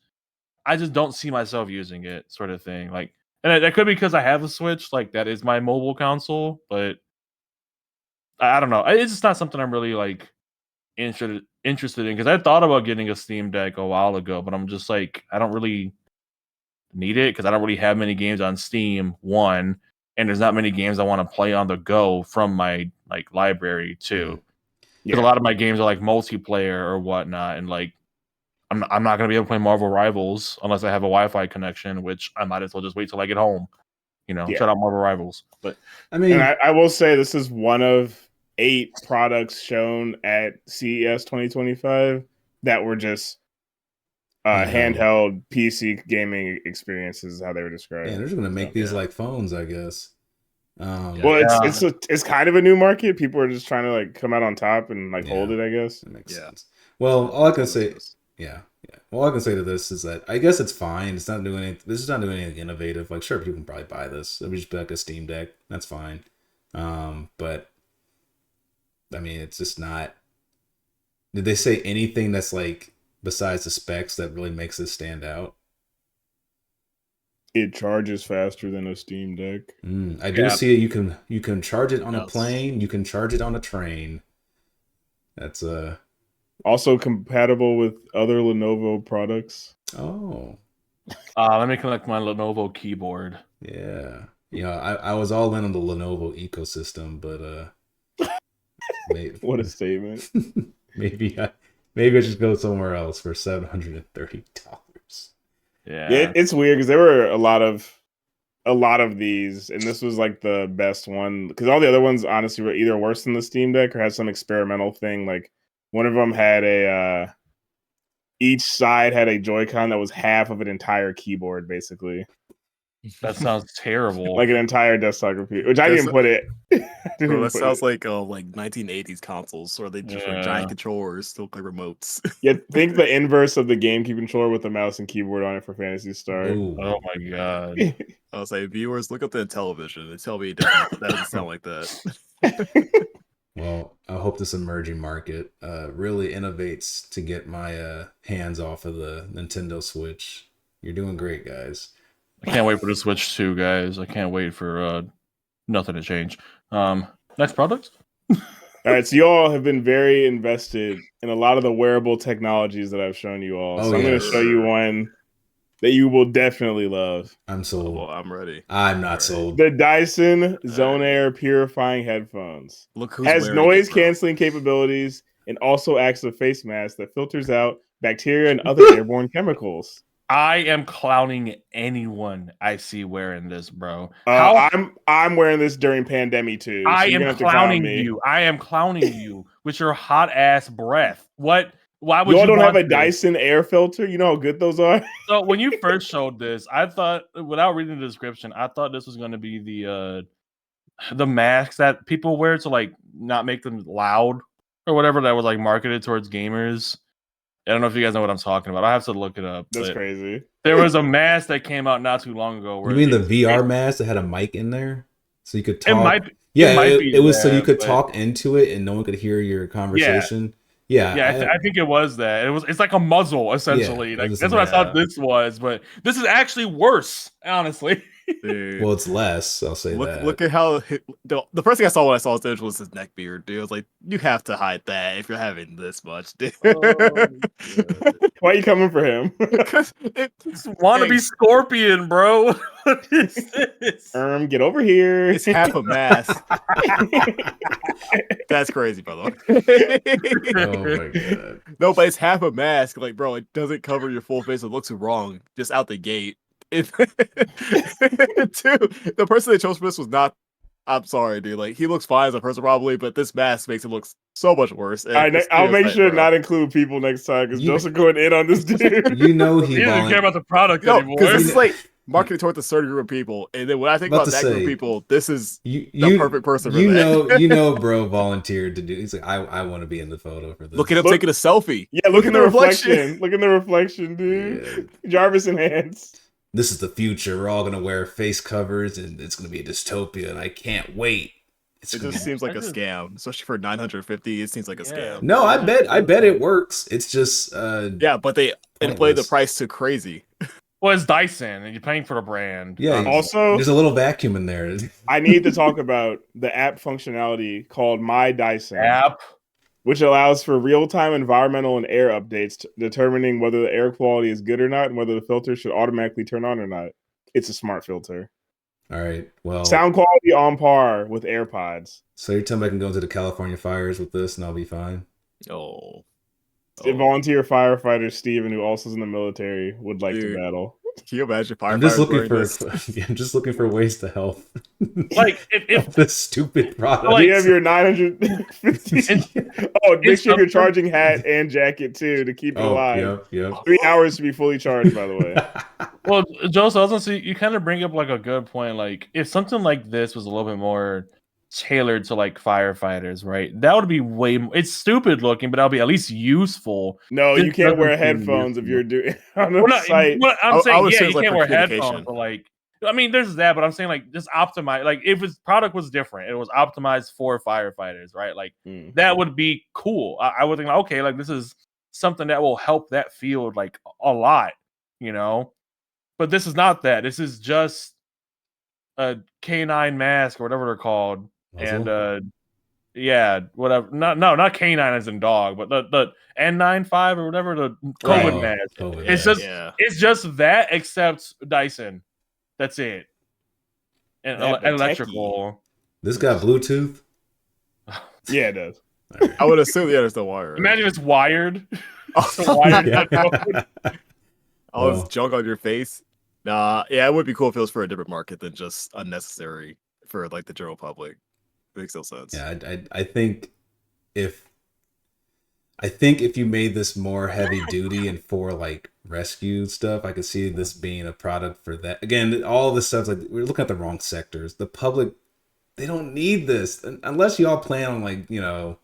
I just don't see myself using it, sort of thing. Like, and that could be because I have a Switch, like that is my mobile console, but I don't know. It's just not something I'm really like interested in, because I thought about getting a Steam Deck a while ago, but I'm just like, I don't really need it because I don't really have many games on Steam, one, and there's not many games I want to play on the go from my like library too. Because a lot of my games are like multiplayer or whatnot, and like I'm not gonna be able to play Marvel Rivals unless I have a Wi-Fi connection, which I might as well just wait till I get home. Shut out Marvel Rivals. But I mean, I will say this is one of 8 products shown at CES 2025 that were just handheld PC gaming experiences, is how they were described. Yeah, they're just gonna make these like phones, I guess. It's kind of a new market. People are just trying to like come out on top and like hold it, I guess. That makes sense. Well, all I can say, all I can say to this is that I guess it's fine. It's not doing anything. This is not doing anything innovative. Like, sure, people can probably buy this. It would just be like a Steam Deck. That's fine. But I mean, it's just not. Did they say anything that's like besides the specs that really makes this stand out? It charges faster than a Steam Deck. I do see it. You can charge it on a plane. You can charge it on a train. That's also compatible with other Lenovo products. Oh. Let me connect my Lenovo keyboard. Yeah. I was all in on the Lenovo ecosystem, but what a statement. maybe I just go somewhere else for $730. Yeah, it's weird because there were a lot of these, and this was like the best one because all the other ones honestly were either worse than the Steam Deck or had some experimental thing. Like one of them had each side had a Joy-Con that was half of an entire keyboard, basically. That sounds terrible. Like an entire desktop computer, which I didn't put it. Bro, that sounds like 1980s consoles, or they just like giant controllers, still like remotes. Yeah, think the inverse of the GameCube controller with the mouse and keyboard on it for Phantasy Star. Ooh. Oh my god! I'll say, viewers, look up the television and tell me that doesn't sound like that. Well, I hope this emerging market really innovates to get my hands off of the Nintendo Switch. You're doing great, guys. I can't wait for the Switch 2, guys. I can't wait for nothing to change. Next product. All right, so you all have been very invested in a lot of the wearable technologies that I've shown you all. So I'm going to show you one that you will definitely love. I'm sold. Well, I'm ready. I'm not sold. The Dyson Zone Air Purifying Headphones. Look who's has noise canceling capabilities and also acts as a face mask that filters out bacteria and other airborne chemicals. I am clowning anyone I see wearing this, bro. I'm wearing this during pandemic too. So I am clowning you. I am clowning you with your hot ass breath. What? Why would you don't have a this? Dyson air filter? You know how good those are. So when you first showed this, I thought, without reading the description, I thought this was going to be the masks that people wear to like not make them loud or whatever, that was like marketed towards gamers. I don't know if you guys know what I'm talking about. I have to look it up. That's crazy. There was a mask that came out not too long ago. Where you mean the VR mask that had a mic in there, so you could talk? It was so you could talk into it and no one could hear your conversation. I think it was that. It's like a muzzle essentially. Yeah, like that's what I thought this was, but this is actually worse, honestly. Dude. Well, it's less. I'll say that. Look at how the first thing I saw when I saw this was his neck beard, dude. I was like, you have to hide that if you're having this much, dude. Why are you coming for him? Want to be Scorpion, bro? What is this? Get over here. It's half a mask. That's crazy, by the way. Oh my god. No, but it's half a mask. Like, bro, it doesn't cover your full face. It looks wrong just out the gate. Two, the person they chose for this was not. I'm sorry, dude. Like, he looks fine as a person, probably, but this mask makes him look so much worse. I'll make sure to not include people next time because Joseph going in on this dude. You know he doesn't care about the product anymore. Because this is like marketed toward a certain group of people, and then when I think about that group of people, this is the perfect person for that. You know, bro volunteered to do. He's like, I want to be in the photo for this. Look at him taking a selfie. Yeah, look in the reflection. Look in the reflection, dude. Yeah. Jarvis enhanced. This is the future. We're all gonna wear face covers, and it's gonna be a dystopia, and I can't wait. It just seems like a scam, especially for $950. It seems like a scam. No, I bet it works. It's just but they inflated the price to crazy. Well, it's Dyson, and you're paying for the brand. Yeah. Also, there's a little vacuum in there. I need to talk about the app functionality called My Dyson app, which allows for real-time environmental and air updates, determining whether the air quality is good or not, and whether the filter should automatically turn on or not. It's a smart filter. All right. Well, sound quality on par with AirPods. So you're telling me I can go into the California fires with this and I'll be fine? Volunteer firefighter Steven, who also is in the military, would like to battle. Can you imagine firefighters? I'm just looking for ways to help. Like if this stupid product. Like, you have your 950. Make sure you're charging hat and jacket too to keep it alive. Yep. 3 hours to be fully charged, by the way. Well, Joseph, I was gonna say, you kind of bring up like a good point. Like if something like this was a little bit more tailored to like firefighters, right? That would be way more. It's stupid looking, but that'll be at least useful. No, you can't wear headphones if you're doing on the site. I'm saying, you can't wear headphones, but like, I mean, there's that, but I'm saying like just optimize. Like if its product was different, it was optimized for firefighters, right? Like that would be cool. I would think, okay, like this is something that will help that field like a lot, you know. But this is not that. This is just a canine mask or whatever they're called. Muzzle? And whatever. Not canine as in dog, but the N95 or whatever, the COVID mask. It's just that, except Dyson. That's it. and Yeah, but electrical. This got Bluetooth? Yeah, it does. Right. I would assume there's no wire. Imagine it's wired. Yeah. All this junk on your face. Nah, yeah, it would be cool if it was for a different market than just unnecessary for like the general public. Makes no sense. Yeah, I think if you made this more heavy duty and for like rescue stuff, I could see this being a product for that. Again, all this stuff's like we're looking at the wrong sectors. The public, they don't need this unless y'all plan on like, you know,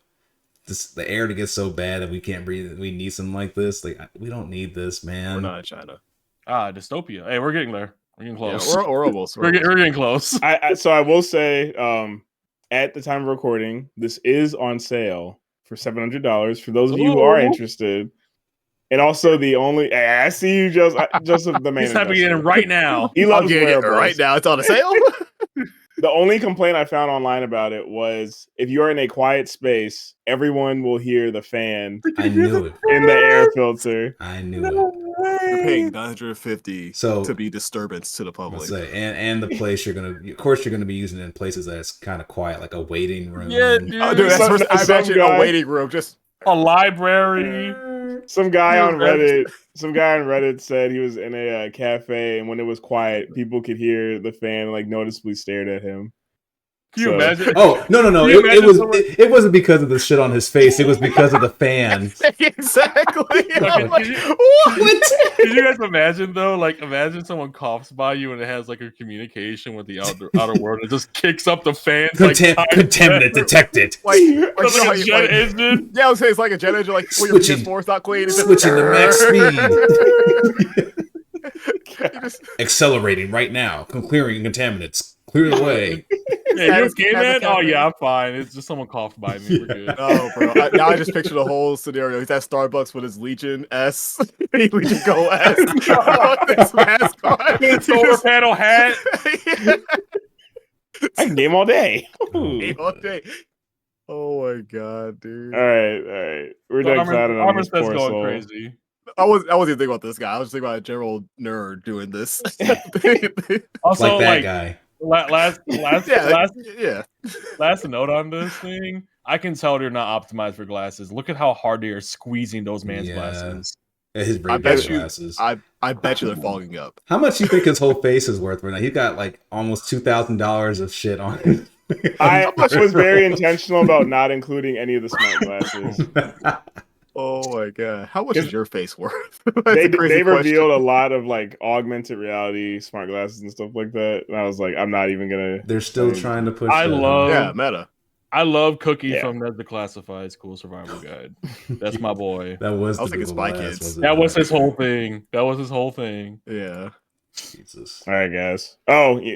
the air to get so bad that we can't breathe. We need something like this. Like we don't need this, man. We're not in China. Dystopia. Hey, we're getting there. We're getting close. Yeah, we're almost. We're getting close. So I will say, at the time of recording, this is on sale for $700 for those of you who are interested. And also the only I see you, Joseph, the main. He's typing it in right now. He loves it right now. It's on a sale. The only complaint I found online about it was if you are in a quiet space, everyone will hear the fan. I knew it. In the air filter. I knew it. You're paying $950 to be disturbance to the public. And the place you're gonna be using it in places that's kind of quiet, like a waiting room. Yeah, dude. Oh, dude, I imagine a waiting room, just a library. Some guy on Reddit said he was in a cafe, and when it was quiet, people could hear the fan like noticeably stared at him. Can you imagine? Oh, no. It wasn't because of the shit on his face. It was because of the fan. Exactly. Okay, Like, what? Can you guys imagine though? Like, imagine someone coughs by you and it has like a communication with the outer world. It just kicks up the fan. Contaminant detected. Like a jet engine. Yeah, I was saying it's like a jet engine. Like when your PS4's not clean, it's switching to max speed. Accelerating right now. Clearing contaminants. Clear the way. Yeah, you okay, man? Oh yeah, I'm fine. It's just someone coughed by me. We're good. Oh, bro. Now I just picture the whole scenario. He's at Starbucks with his Legion S, Legion Go S, this mask on, solar panel hat. I can game all day. Game all day. Oh my god, dude! All right. We're done clouding on this poor soul. Crazy. I wasn't even thinking about this guy. I was thinking about a general nerd doing this. Also, like that guy. Last Last note on this thing. I can tell they're not optimized for glasses. Look at how hard they are squeezing those man's glasses. His glasses. I bet you they're fogging up. How much do you think his whole face is worth right now? He got like almost $2,000 of shit on it. I was very intentional about not including any of the smart glasses. Oh my god! How much is your face worth? They revealed a lot of like augmented reality smart glasses and stuff like that, and I was like, I'm not even gonna. They're still trying to push. Meta. I love Cookie from the Classifieds Cool Survival Guide. That's my boy. That was. I was thinking Spy Kids. That was his whole thing. Yeah. Jesus. All right, guys. Oh. Yeah.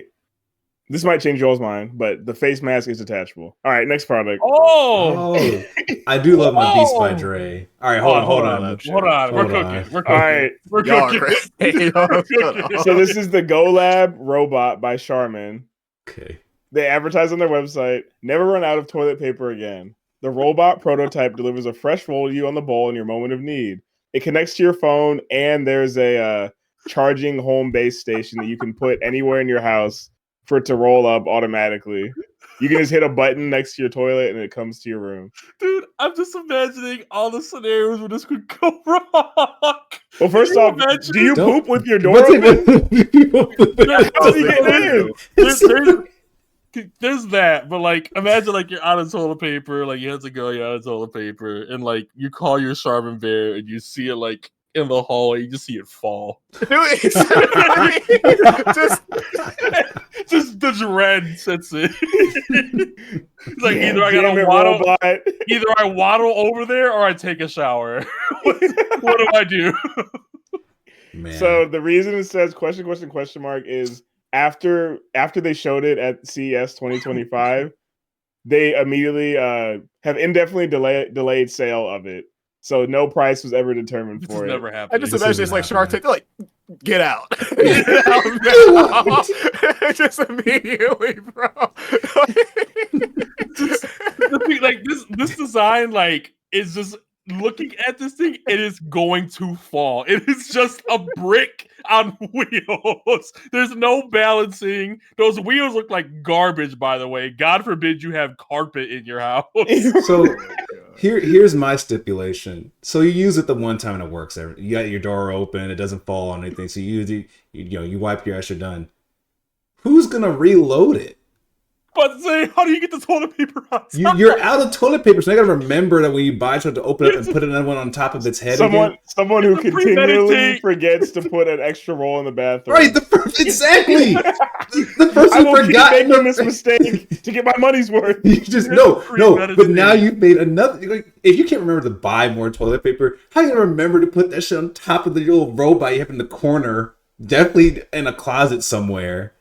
This might change y'all's mind, but the face mask is detachable. All right, next product. Oh, I do love my Beats by Dre. All right, hold on. We're cooking. All right, we're cooking. So this is the GoLab robot by Charmin. Okay. They advertise on their website, never run out of toilet paper again. The robot prototype delivers a fresh roll to you on the bowl in your moment of need. It connects to your phone, and there's a charging home base station that you can put anywhere in your house for it to roll up automatically. You can just hit a button next to your toilet and it comes to your room. Dude, I'm just imagining all the scenarios where this could go wrong. Well, first off, do you poop with your door open? How do you get in? There's that, but like imagine like you're out of toilet paper, like you have to go, you're out of toilet paper, and like you call your Charmin bear and you see it like in the hallway, you just see it fall. just the dread sets in. It's like either I waddle over there or I take a shower. What do I do? Man. So the reason it says question mark is after they showed it at CES 2025, they immediately have indefinitely delayed sale of it. So no price was ever determined for it. Never happened. I just imagine it's like Shark Tank. They're like, get out. Just immediately, bro. Like this design, like is just looking at this thing, it is going to fall. It is just a brick on wheels. There's no balancing. Those wheels look like garbage, by the way. God forbid you have carpet in your house. So here's my stipulation. So you use it the one time and it works. You got your door open, it doesn't fall on anything. So you use it, you wipe your ass, you're done. Who's gonna reload it? But say, how do you get the toilet paper on top? You're out of toilet paper, so you gotta remember that when you buy something, to open it up and put another one on top of its head. Someone who continually premeditate. forgets to put an extra roll in the bathroom. Right, exactly. The person I will keep forgot. making this mistake to get my money's worth. You just no. But now you've made another. Like, if you can't remember to buy more toilet paper, how are you gonna remember to put that shit on top of the little robot you have in the corner? Definitely in a closet somewhere.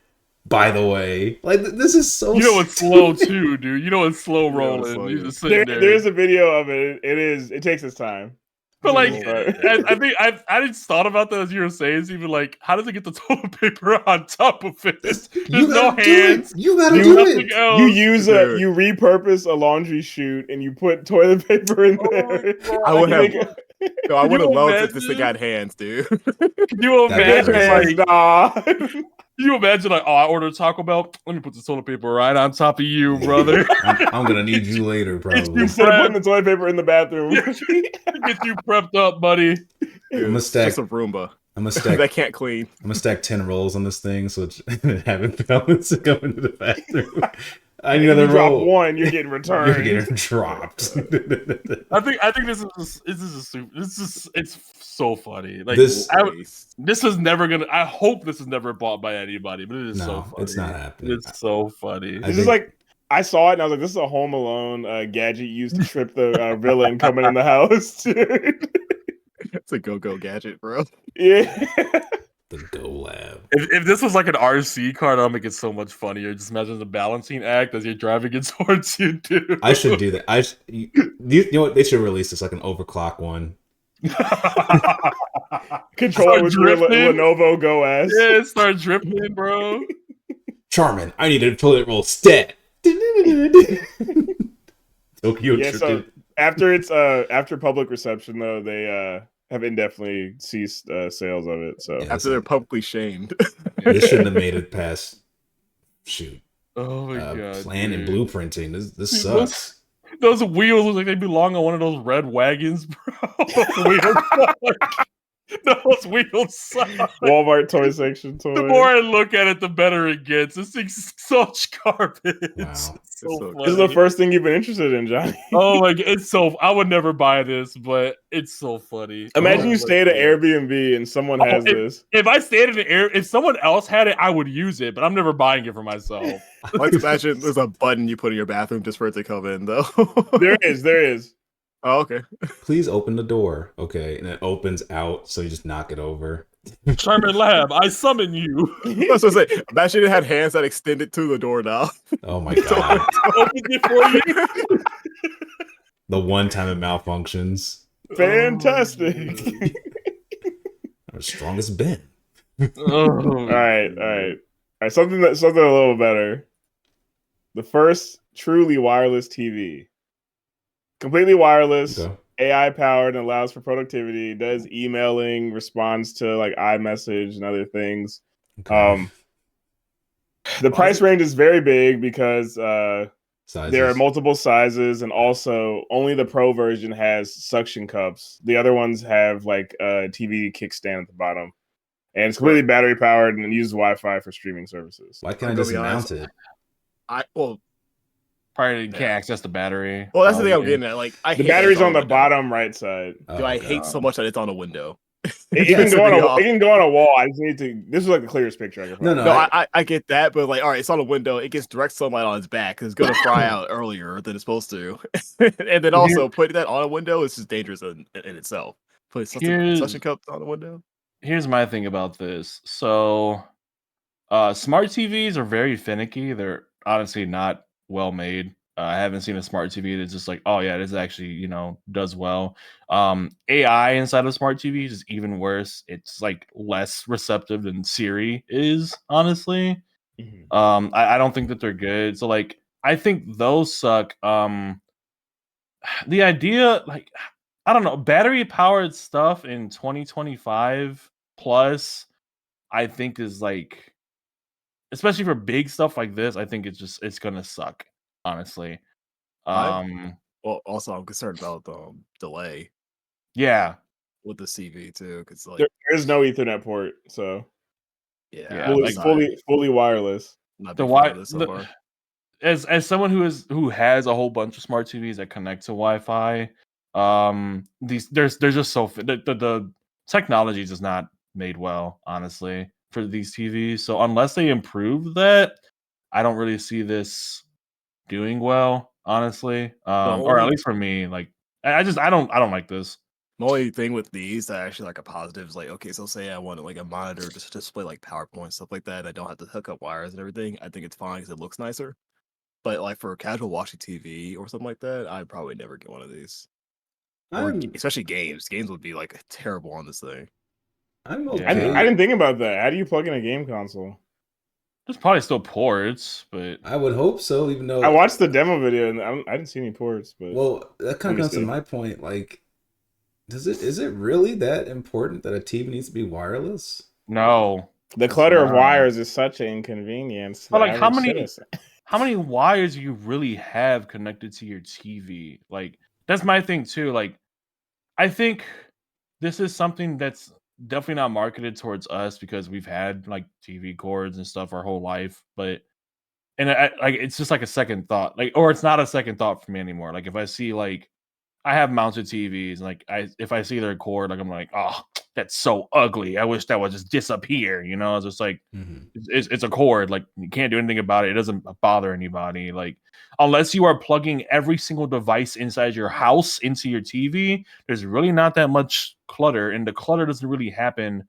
By the way, like this is so. You know it's slow too, dude. You know it's slow rolling. You just sitting there. There's a video of it. It takes its time. But like, I think I just thought about that as you were saying. It's even like, how does it get the toilet paper on top of it? There's no hands. You gotta do it. Else. You repurpose a laundry chute and you put toilet paper in there. I would have. No, I would have loved if this thing had hands, dude. Can you imagine? Nah. Can you imagine like, oh, I ordered Taco Bell. Let me put the toilet paper right on top of you, brother. I'm gonna need you later, probably. Instead of putting the toilet paper in the bathroom. Get you prepped up, buddy. Dude, I'm gonna stack just a Roomba. I'm gonna stack. That can't clean. I'm gonna stack 10 rolls on this thing, so have it balance to go into the bathroom. I need another roll. Drop one, you're getting returned. You're getting dropped. I think this is it's so funny. Like this is never gonna. I hope this is never bought by anybody, but it is so funny. It's not happening. It's so funny. It's just like I saw it and I was like, "This is a Home Alone gadget used to trip the villain coming in the house." It's a go-go gadget, bro. Yeah. The Go Lab. If this was like an RC car, that'll make it so much funnier. Just imagine the balancing act as you're driving it towards you, dude. I should do that. You know what? They should release this like an overclock one. Control with your Lenovo Go S. Yeah, start drifting, bro. Charmin, I need a toilet roll stat. Tokyo. Yeah, so after public reception though, they have indefinitely ceased sales of it. So after they're publicly shamed, this shouldn't have made it past. Shoot. Oh my god. Plan and blueprinting. This sucks. Those wheels look like they belong on one of those red wagons, bro. Those wheels suck. Walmart toy section toy. The more I look at it, the better it gets. This thing's such garbage. Wow. This is the first thing you've been interested in, Johnny. Oh my god, it's so. I would never buy this, but it's so funny. Imagine you stay at an Airbnb and someone has this. If I stayed at if someone else had it, I would use it, but I'm never buying it for myself. Let's imagine there's a button you put in your bathroom just for it to come in, though. There is. Oh, okay. Please open the door. Okay, and it opens out, so you just knock it over. Charmin Lab, I summon you. I was gonna say, imagine it had hands that extended to the door now. Oh my god! Open it for you. The one time it malfunctions. Fantastic. As strong as Ben. All right. Something a little better. The first truly wireless TV. Completely wireless, Okay. AI powered, and allows for productivity. Does emailing, responds to like iMessage and other things. Okay. The price range is very big because there are multiple sizes, and also only the Pro version has suction cups. The other ones have like a TV kickstand at the bottom, and it's completely battery powered and uses Wi-Fi for streaming services. Why can't I just mount it? Probably can't access the battery. Well, that's the thing I'm getting at. Like, the battery's on the bottom right side. I hate so much that it's on a window. It can go on a wall. I just need to. This is like the clearest picture I can find. No, I get that, but like, all right, it's on a window. It gets direct sunlight on its back because it's gonna fry out earlier than it's supposed to. And then also putting that on a window is just dangerous in itself. Put suction cups on the window. Here's my thing about this. So, smart TVs are very finicky. They're honestly not well made. I haven't seen a smart TV that's just like, oh yeah, this actually, does well. AI inside of smart TVs is even worse. It's like less receptive than Siri is, honestly. Mm-hmm. I don't think that they're good. So like, I think those suck. The idea, like, I don't know, battery powered stuff in 2025 plus, I think is like, especially for big stuff like this, I think it's gonna suck, honestly. Well, also I'm concerned about the delay Yeah, with the CV too, because There is no Ethernet port, so Yeah, fully, like, fully wireless. not the big fan why of this so far. as someone who has a whole bunch of smart TVs that connect to Wi-Fi, these there's just so the technology is just not made well, honestly, for these TVs. So unless they improve that, I don't really see this doing well, honestly. Or at least for me, like I don't like this. The only thing with these that actually like a positive is like, okay, so say I want like a monitor just to display like PowerPoint stuff like that. I don't have to hook up wires and everything. I think it's fine because it looks nicer. But like for casual watching TV or something like that, I'd probably never get one of these. Or especially games. Games would be like terrible on this thing. I'm Yeah. okay. I didn't think about that. How do you plug in a game console? There's probably still ports, but I would hope so, even though I watched the demo video and I didn't see any ports. But well, that kind of comes to my point. Like, is it really that important that a TV needs to be wireless? no. The clutter of wires is such an inconvenience. But like, how many wires do you really have connected to your TV? Like, that's my thing too. Like, I think this is something that's definitely not marketed towards us because we've had like TV cords and stuff our whole life. But like, it's just like a second thought, like, or it's not a second thought for me anymore. Like, if I see like I have mounted TVs, and like if I see their cord, like I'm like, oh, that's so ugly. I wish that would just disappear. You know, it's just like it's a cord. Like you can't do anything about it. It doesn't bother anybody. Like unless you are plugging every single device inside your house into your TV, there's really not that much clutter, and the clutter doesn't really happen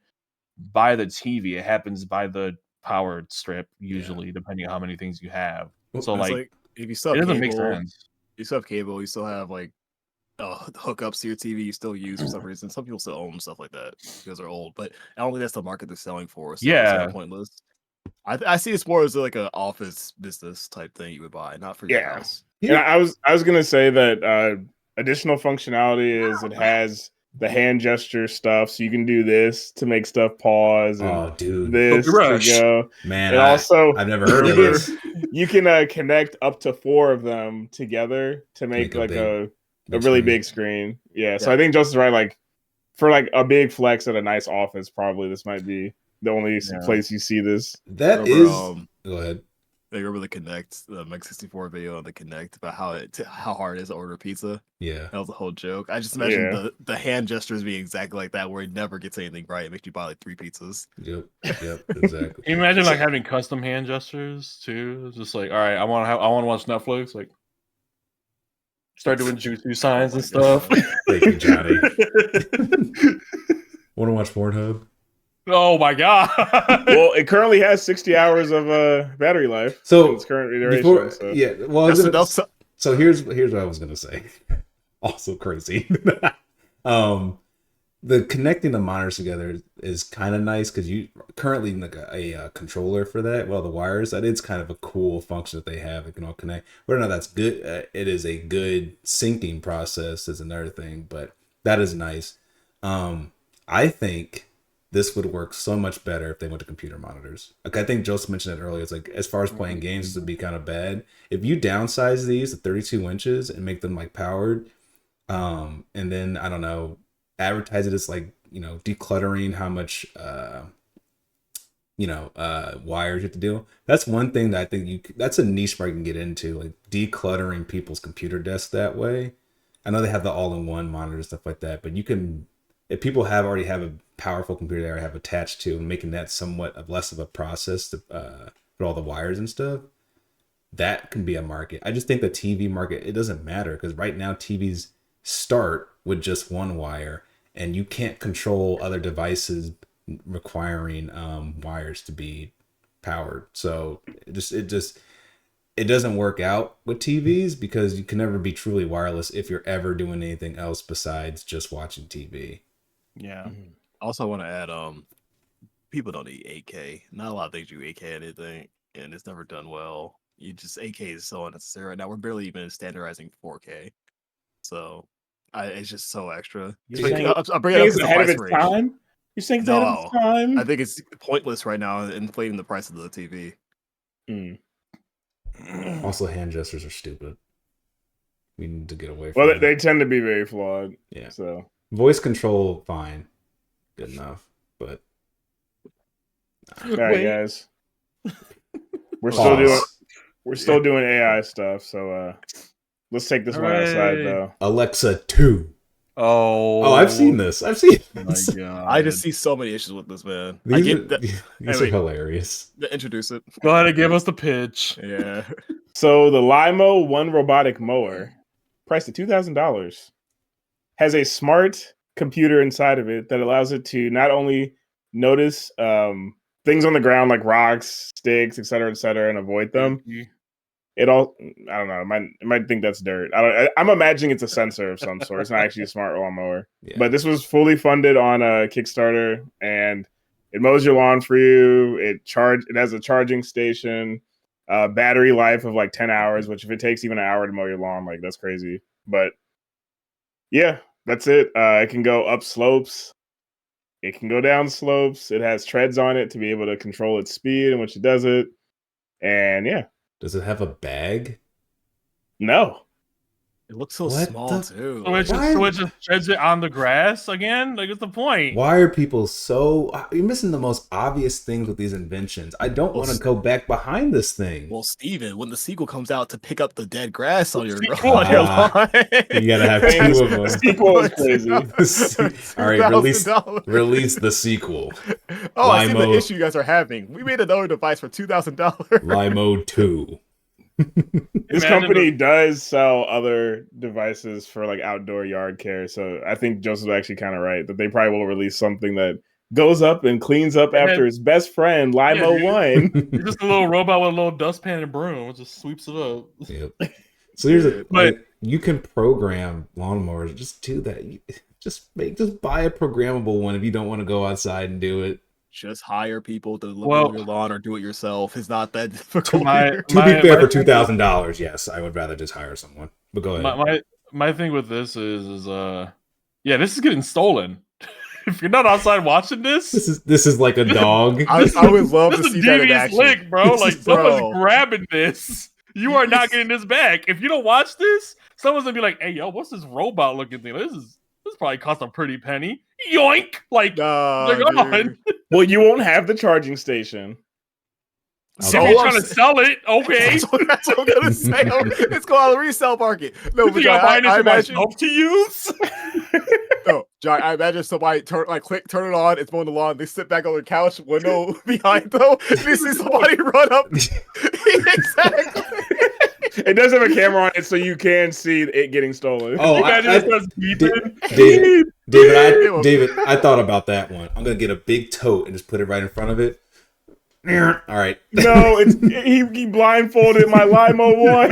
by the TV. It happens by the power strip usually, depending on how many things you have. So like if you still it have doesn't cable, make sense. You still have cable. You still have like hookups to your TV you still use for some reason. Some people still own stuff like that because they're old, but I don't think that's the market they're selling for. So it's kind of pointless. I see it's more as like an office business type thing you would buy, not for your house. Yeah, I was gonna say that additional functionality is it has the hand gesture stuff, so you can do this to make stuff pause and this to go. Man, and also I've never heard of this. You can connect up to 4 of them together to make like a really big screen. Yeah, so I think Joseph's right. Like for like a big flex at a nice office, probably this might be the only place you see this. Go ahead. They remember the Connect, the Mech 64 video on the Connect about how hard it is to order pizza. Yeah, that was a whole joke. I just imagine the hand gestures being exactly like that, where it never gets anything right. It makes you buy like 3 pizzas. Yep, exactly. Can you imagine like having custom hand gestures too? It's just like, all right, I want to watch Netflix. Like, start doing jutsu signs and stuff. Thank you, Johnny. Want to watch Pornhub? Oh my god! Well, it currently has 60 hours of battery life. So its current iteration. So here's what I was gonna say. Also crazy. The connecting the monitors together is kind of nice because you currently like a controller for that. Well, the wires, that is kind of a cool function that they have. It can all connect. Whether or not that's good, it is a good syncing process is another thing, but that is nice. I think this would work so much better if they went to computer monitors. Like I think Joseph mentioned it earlier. It's like as far as playing games, this would be kind of bad. If you downsize these to 32 inches and make them like powered, and then I don't know, advertise it as like, you know, decluttering how much wires you have to deal. That's one thing that I think that's a niche where you can get into, like decluttering people's computer desks that way. I know they have the all-in-one monitor and stuff like that, but you can, if people already have a powerful computer they already have attached to, and making that somewhat of less of a process to put all the wires and stuff, that can be a market. I just think the TV market, it doesn't matter because right now TVs start with just one wire, and you can't control other devices requiring wires to be powered. So it doesn't work out with TVs because you can never be truly wireless if you're ever doing anything else besides just watching TV. Yeah. Also, I want to add, people don't need 8K. Not a lot of things do 8K anything, and it's never done well. 8K is so unnecessary right now. We're barely even standardizing 4K. So It's just so extra. You're saying I'll bring it up it's to the ahead of price its range. time? You're saying it's ahead of its time? I think it's pointless right now, inflating the price of the TV. Also, hand gestures are stupid. We need to get away from Well, they tend to be very flawed. Yeah. So voice control, fine. Good enough. But all right, guys. We're still doing AI stuff, so let's take this one outside though. Alexa 2. Oh, I've seen this. I've seen this. My God. I just see so many issues with this, man. These are hilarious. Introduce it. Go ahead and give us the pitch. Yeah. So the Limo One robotic mower, priced at $2,000, has a smart computer inside of it that allows it to not only notice things on the ground like rocks, sticks, etc., and avoid them. It all, I don't know. It might think that's dirt. I'm imagining it's a sensor of some sort. It's not actually a smart lawnmower. Yeah. But this was fully funded on a Kickstarter, and it mows your lawn for you. It has a charging station, battery life of like 10 hours, which if it takes even an hour to mow your lawn, like that's crazy. But yeah, that's it. It can go up slopes. It can go down slopes. It has treads on it to be able to control its speed in which it does it. And yeah. Does it have a bag? No. It looks so small too. So it just treads it on the grass again? Like, what's the point? Why are people so... You're missing the most obvious things with these inventions. I don't want to go back behind this thing. Well, Steven, when the sequel comes out to pick up the dead grass on your lawn... You gotta have two of them. The sequel is crazy. All right, release the sequel. Oh, I see the issue you guys are having. We made another device for $2,000. Limo 2. This company does sell other devices for like outdoor yard care, so I think Joseph's actually kind of right that they probably will release something that goes up and cleans up after his best friend Limo 1. Just a little robot with a little dustpan and broom. It just sweeps it up. Yep. So here's you can program lawnmowers. Just do that. Just buy a programmable one if you don't want to go outside and do it. Just hire people to look at your lawn or do it yourself. It's not that difficult. To be fair, for $2,000, yes, I would rather just hire someone. But go ahead. My thing with this is this is getting stolen. If you're not outside watching this is like a dog. I would love to see that in action. Lick, bro. Like someone's grabbing this. You are not getting this back. If you don't watch this, someone's gonna be like, "Hey, yo, what's this robot looking thing? This probably cost a pretty penny." Yoink! Like, they're gone. Well, you won't have the charging station. So if you're trying to sell it, okay. That's what I'm gonna say. It's going on the resale market. No, but I imagine to use. No, John, I imagine somebody turn it on. It's mowing the lawn. They sit back on the couch, window behind them. They see somebody run up. Exactly. It does have a camera on it, so you can see it getting stolen. Oh, David, I thought about that one. I'm gonna get a big tote and just put it right in front of it. All right. No, he blindfolded my Limo 1.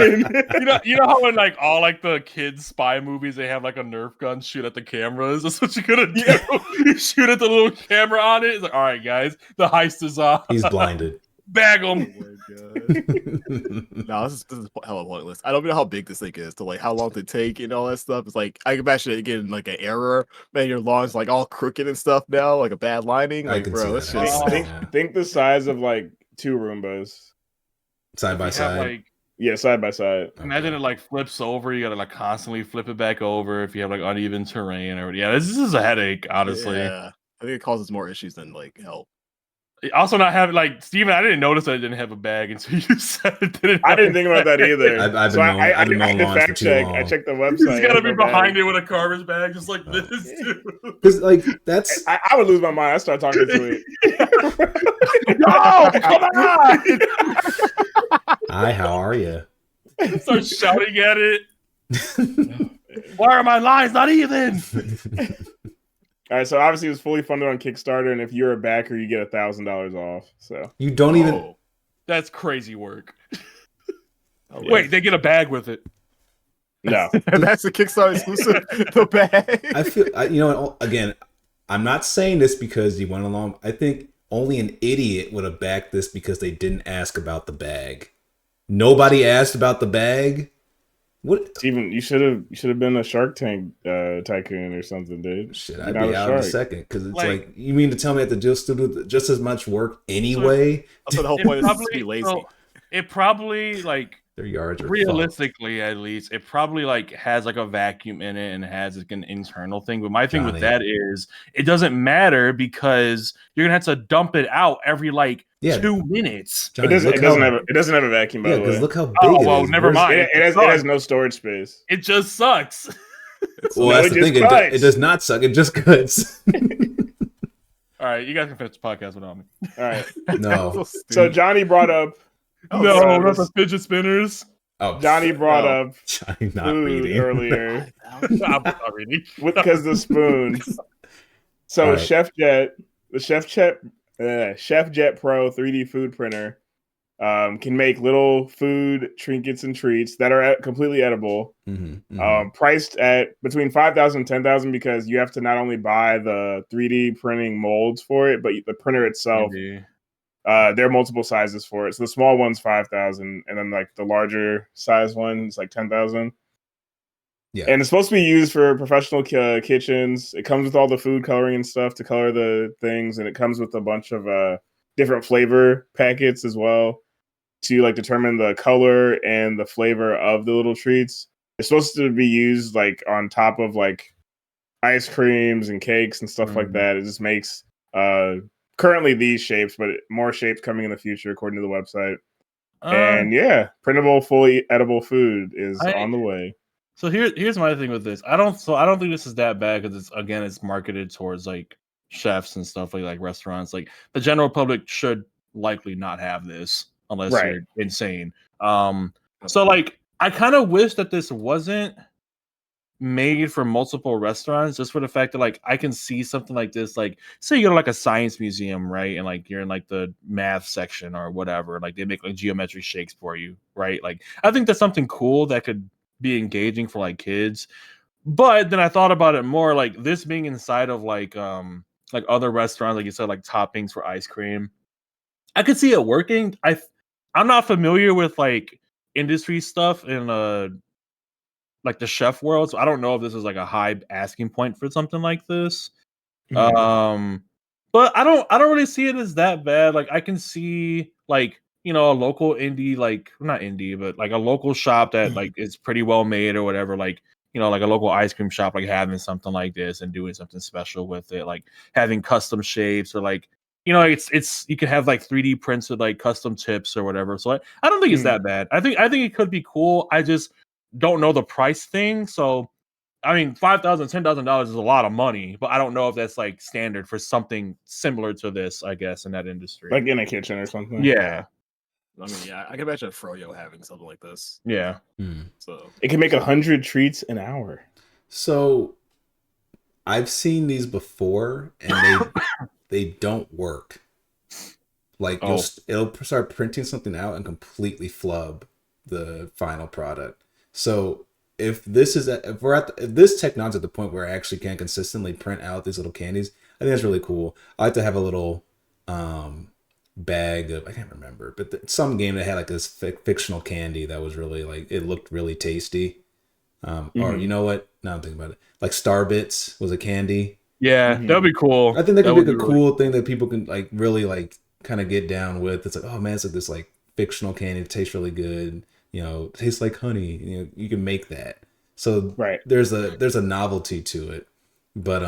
You know how in like all like the kids spy movies they have like a Nerf gun shoot at the cameras. That's what you're gonna do. Yeah. You shoot at the little camera on it. It's like, all right, guys, the heist is on. He's blinded. Bag him. Oh my God. No, this is hella pointless. I don't know how big this thing is to like how long to take and all that stuff. It's like I can imagine it getting like an error. Man, your lawn's like all crooked and stuff now, like a bad lining. Like, bro, it's just think the size of like 2 Roombas side by side. Side by side. Imagine it like flips over. You gotta like constantly flip it back over if you have like uneven terrain or this is a headache. Honestly, yeah, I think it causes more issues than like help. Also, not having like Steven, I didn't notice that it didn't have a bag until you said it. I didn't think about that either. I've been mowing lawns for too long. I checked the website. He's got to be behind it with a carver's bag, just like this. Because like that's, I would lose my mind. I start talking to it. No, come on! Hi, how are you? Start shouting at it. Why are my lines not even? All right, so obviously it was fully funded on Kickstarter, and if you're a backer, you get $1,000 off. So you don't even. That's crazy work. Wait, they get a bag with it? No, that's the Kickstarter exclusive. The bag. I feel again. I'm not saying this because you went along. I think only an idiot would have backed this because they didn't ask about the bag. Nobody asked about the bag. What? Steven, you should have been a Shark Tank tycoon or something, dude. Shit, I'd be out in a second because it's like you mean to tell me I have to do just as much work anyway? So the whole point is to be lazy. So it probably like their yards are realistically at least it probably like has like a vacuum in it and has like an internal thing. But my thing with that is it doesn't matter because you're gonna have to dump it out every like 2 minutes. Johnny, it doesn't have a vacuum. By the way, because look how big it is. Well, never mind. It has no storage space. It just sucks. Well, that's the thing. It does not suck. It just cuts. All right, you guys can finish the podcast without me. All right. No. So Johnny brought up. No, not the fidget spinners. Oh, Johnny brought up Johnny not food reading earlier. I'm not reading. Because the spoon. So right. Chef Jet Pro 3D food printer can make little food trinkets and treats that are completely edible. Priced at between $5,000 and $10,000 because you have to not only buy the 3D printing molds for it, but the printer itself. There are multiple sizes for it. So the small one's $5,000, and then like the larger size one is like $10,000. Yeah, and it's supposed to be used for professional kitchens. It comes with all the food coloring and stuff to color the things, and it comes with a bunch of different flavor packets as well to like determine the color and the flavor of the little treats. It's supposed to be used like on top of like ice creams and cakes and stuff like that. It just makes currently these shapes, but more shapes coming in the future, according to the website. And yeah, printable, fully edible food is on the way. So here's my thing with this. I don't think this is that bad because it's marketed towards like chefs and stuff like restaurants. Like the general public should likely not have this unless you're insane. So like I kind of wish that this wasn't made for multiple restaurants, just for the fact that like I can see something like this, like say you go to like a science museum, right, and like you're in like the math section or whatever, like they make like geometric shapes for you, right? Like I think that's something cool that could be engaging for like kids. But then I thought about it more, like this being inside of like other restaurants, like you said, like toppings for ice cream, I could see it working. I'm not familiar with like industry stuff in like the chef world, so I don't know if this is like a high asking point for something like this. But I don't really see it as that bad. Like I can see like, you know, a local indie, like not indie, but like a local shop that like is pretty well made or whatever, like, you know, like a local ice cream shop, like having something like this and doing something special with it, like having custom shapes or like, you know, it's you can have like 3D prints with like custom tips or whatever. So I don't think it's that bad. I think it could be cool. I just don't know the price thing. So I mean, $5,000, $10,000 is a lot of money, but I don't know if that's like standard for something similar to this, I guess, in that industry. Like in a kitchen or something. Yeah. I mean, yeah, I can imagine Froyo having something like this. Yeah. So it can make 100 treats an hour. So I've seen these before and they don't work. Like it'll start printing something out and completely flub the final product. So if this technology at the point where I actually can consistently print out these little candies, I think that's really cool. I like to have a little bag of, I can't remember, but some game that had like this fictional candy that was really like, it looked really tasty. Or you know what? Now I'm thinking about it. Like Starbits was a candy. Yeah, that'd be cool. I think that could be a cool thing that people can like really like kind of get down with. It's like, oh man, it's like this like fictional candy. It tastes really good. You know, tastes like honey. You know, you can make that. So there's a novelty to it. But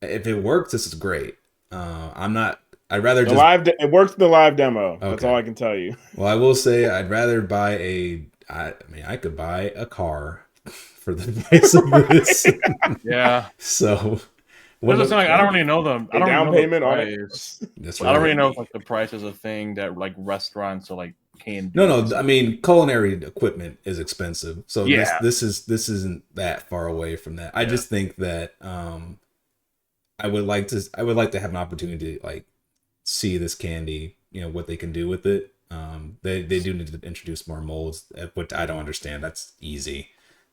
if it works, this is great. I'd rather just it worked in the live demo. Okay. That's all I can tell you. Well, I will say I'd rather buy I could buy a car for the price of this. Yeah. So I don't really know them. I don't down payment on it. I don't really know if like the price is a thing that like restaurants are like can do. No. I mean, culinary equipment is expensive, so this isn't that far away from that. I just think that I would like to have an opportunity to like see this candy, you know, what they can do with it. They do need to introduce more molds, which I don't understand. That's easy.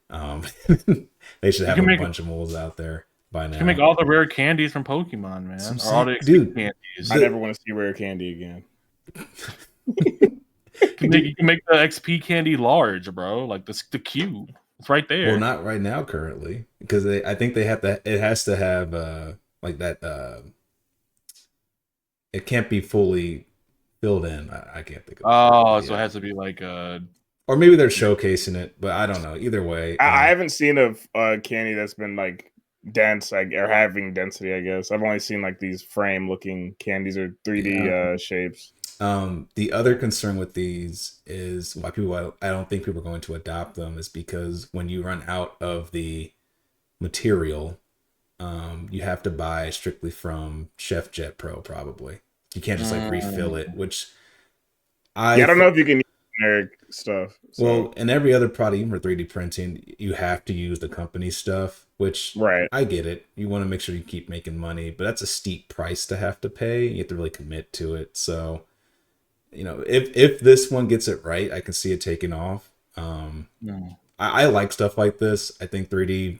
They should have a bunch of molds out there by now. You can make all the rare candies from Pokemon, man. Or all the dude, candies. I never want to see rare candy again. You can make the XP candy large, bro. Like the cube. It's right there. Well, not right now currently, because I think they have to. It has to have like that. It can't be fully filled in. I can't think of. Oh, so it has to be like or maybe they're showcasing it, but I don't know. Either way, I haven't seen a candy that's been like dense, like, or having density. I guess I've only seen like these frame looking candies or 3D shapes. The other concern with these is why I don't think people are going to adopt them is because when you run out of the material, you have to buy strictly from Chef Jet Pro. Probably you can't just like refill it, which I don't know if you can use generic stuff. So. Well, in every other product, even for 3D printing, you have to use the company stuff, which I get it. You want to make sure you keep making money, but that's a steep price to have to pay. You have to really commit to it. So, you know, if this one gets it right, I can see it taking off. I like stuff like this. I think 3D,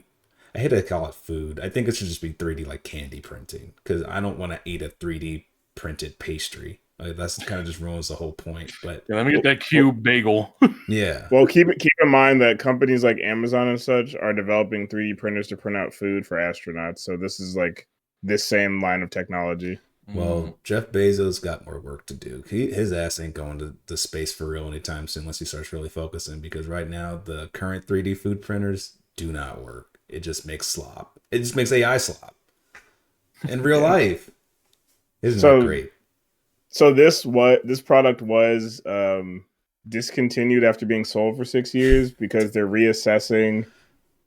I hate to call it food. I think it should just be 3D like candy printing, because I don't want to eat a 3D printed pastry. Like, that's kind of just ruins the whole point. But let me get that cube bagel. Yeah. Well, keep in mind that companies like Amazon and such are developing 3D printers to print out food for astronauts. So this is like this same line of technology. Well, Jeff Bezos got more work to do. His ass ain't going to space for real anytime soon unless he starts really focusing, because right now the current 3D food printers do not work. It just makes slop. It just makes AI slop in real life. Isn't that great? So this product was discontinued after being sold for 6 years because they're reassessing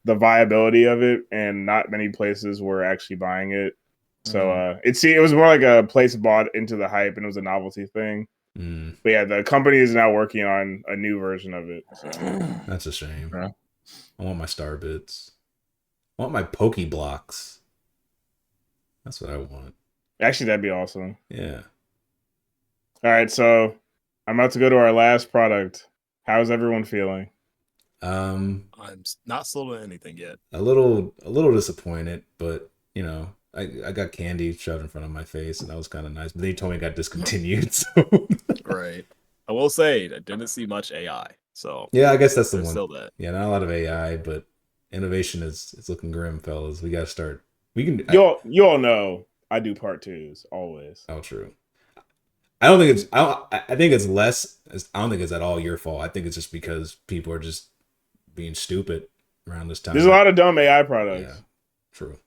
the viability of it, and not many places were actually buying it. So it was more like a place bought into the hype, and it was a novelty thing. But yeah, the company is now working on a new version of it. So. That's a shame. Yeah. I want my Star Bits. I want my Poke Blocks. That's what I want. Actually, that'd be awesome. Yeah. All right, so I'm about to go to our last product. How's everyone feeling? I'm not sold on anything yet. A little disappointed, but you know, I got candy shoved in front of my face, and that was kind of nice. But then you told me it got discontinued. So. Right. I will say I didn't see much AI. So yeah, I guess that's the one. Still that. Yeah, not a lot of AI, but innovation is looking grim, fellas. We got to start. We can. You all know I do part twos always. Oh, true. I don't think it's. I think it's less. I don't think it's at all your fault. I think it's just because people are just being stupid around this time. There's a lot of dumb AI products. Yeah, true.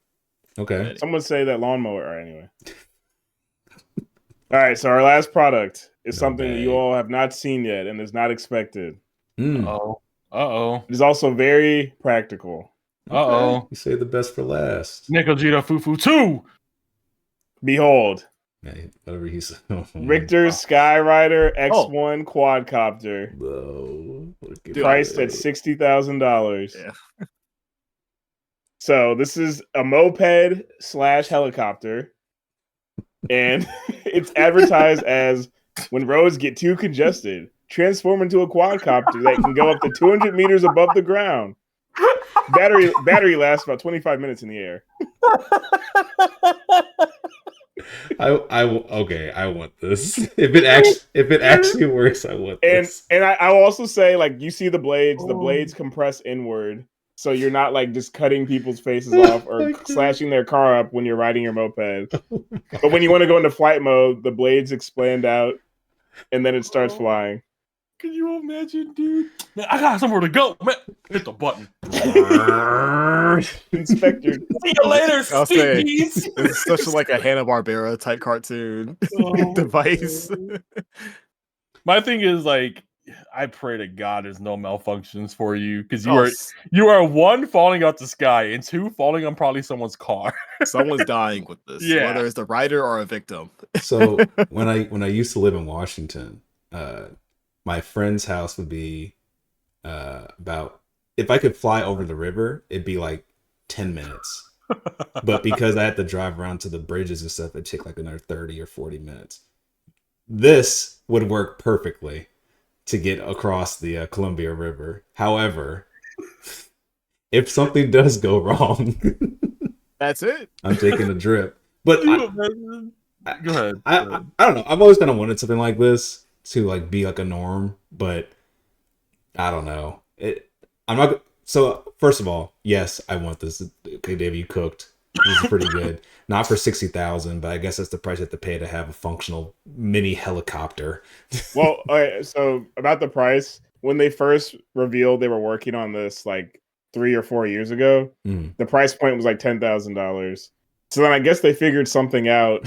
Okay. Someone say that lawnmower. All right, anyway. All right, so our last product is something that you all have not seen yet and is not expected. Uh-oh. It is also very practical. Uh-oh. You say the best for last. Nikojita Fufu 2. Behold. Yeah, whatever he said. Richter Skyrider X1 quadcopter. Priced at $60,000. Yeah. So this is a moped / helicopter. And it's advertised as when roads get too congested, transform into a quadcopter that can go up to 200 meters above the ground. Battery lasts about 25 minutes in the air. I want this. If it actually works, I want this. And I will also say, like, you see the blades compress inward, so you're not like just cutting people's faces off or slashing their car up when you're riding your moped. But when you want to go into flight mode, the blades expand out, and then it starts flying. Can you imagine, dude? Man, I got somewhere to go. Man, hit the button. Inspector. See you later, Stinkies. It's such like a Hanna-Barbera type cartoon device. My thing is, like, I pray to God there's no malfunctions for you, because you are one, falling out the sky, and two, falling on probably someone's car. Someone's dying with this, whether it's the rider or a victim. So when I used to live in Washington, my friend's house would be about, if I could fly over the river, it'd be like 10 minutes. But because I had to drive around to the bridges and stuff, it'd take like another 30 or 40 minutes. This would work perfectly to get across the Columbia River. However, if something does go wrong, that's it. I'm taking a drip. But go ahead. I don't know. I've always kind of wanted something like this. to like be like a norm, but I don't know. I'm not. So first of all, yes, I want this. Okay, Dave, you cooked. This is pretty good. Not for 60,000, but I guess that's the price you have to pay to have a functional mini helicopter. Well, so about the price, when they first revealed they were working on this like 3 or 4 years ago, the price point was like $10,000. So then I guess they figured something out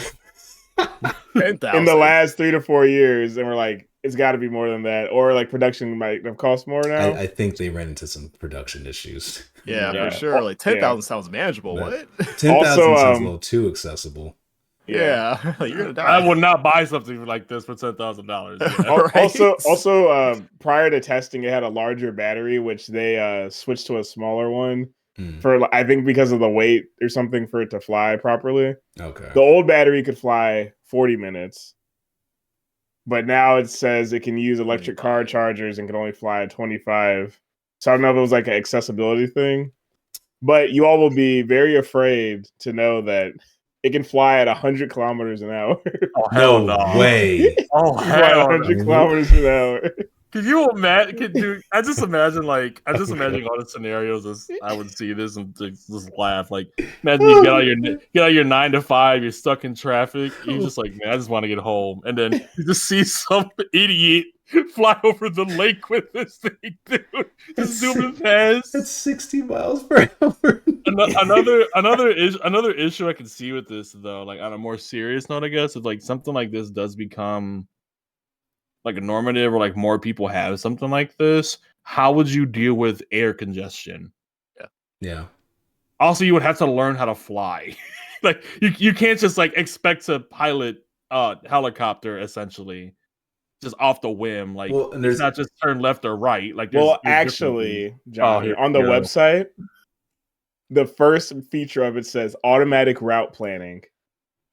in the last 3 to 4 years, and we're like, it's got to be more than that, or like production might have cost more now. I think they ran into some production issues. Yeah, for sure. Like 10,000 sounds manageable. What? 10,000 sounds a little too accessible. Yeah, you're gonna die. I would not buy something like this for $10,000. Right? Also, prior to testing, it had a larger battery, which they switched to a smaller one for, I think, because of the weight or something, for it to fly properly. Okay. The old battery could fly 40 minutes, but now it says it can use electric car chargers and can only fly at 25. So I don't know if it was like an accessibility thing, but you all will be very afraid to know that it can fly at 100 kilometers an hour. Oh, hell no way. Oh, hell 100 kilometers an hour. Can you imagine? I just imagine all the scenarios as I would see this and just laugh. Like, imagine you get out your 9 to 5, you're stuck in traffic. You're just like, man, I just want to get home, and then you just see some idiot fly over the lake with this thing, dude. Just zooming past. It's 60 miles per hour. Another issue I can see with this, though, like on a more serious note, I guess, is like something like this does become like a normative, or like more people have something like this. How would you deal with air congestion? Yeah. Also, you would have to learn how to fly. Like you can't just like expect to pilot a helicopter essentially just off the whim. Like, and there's not just turn left or right. Like, there's actually, Johnny, on the website, the first feature of it says automatic route planning.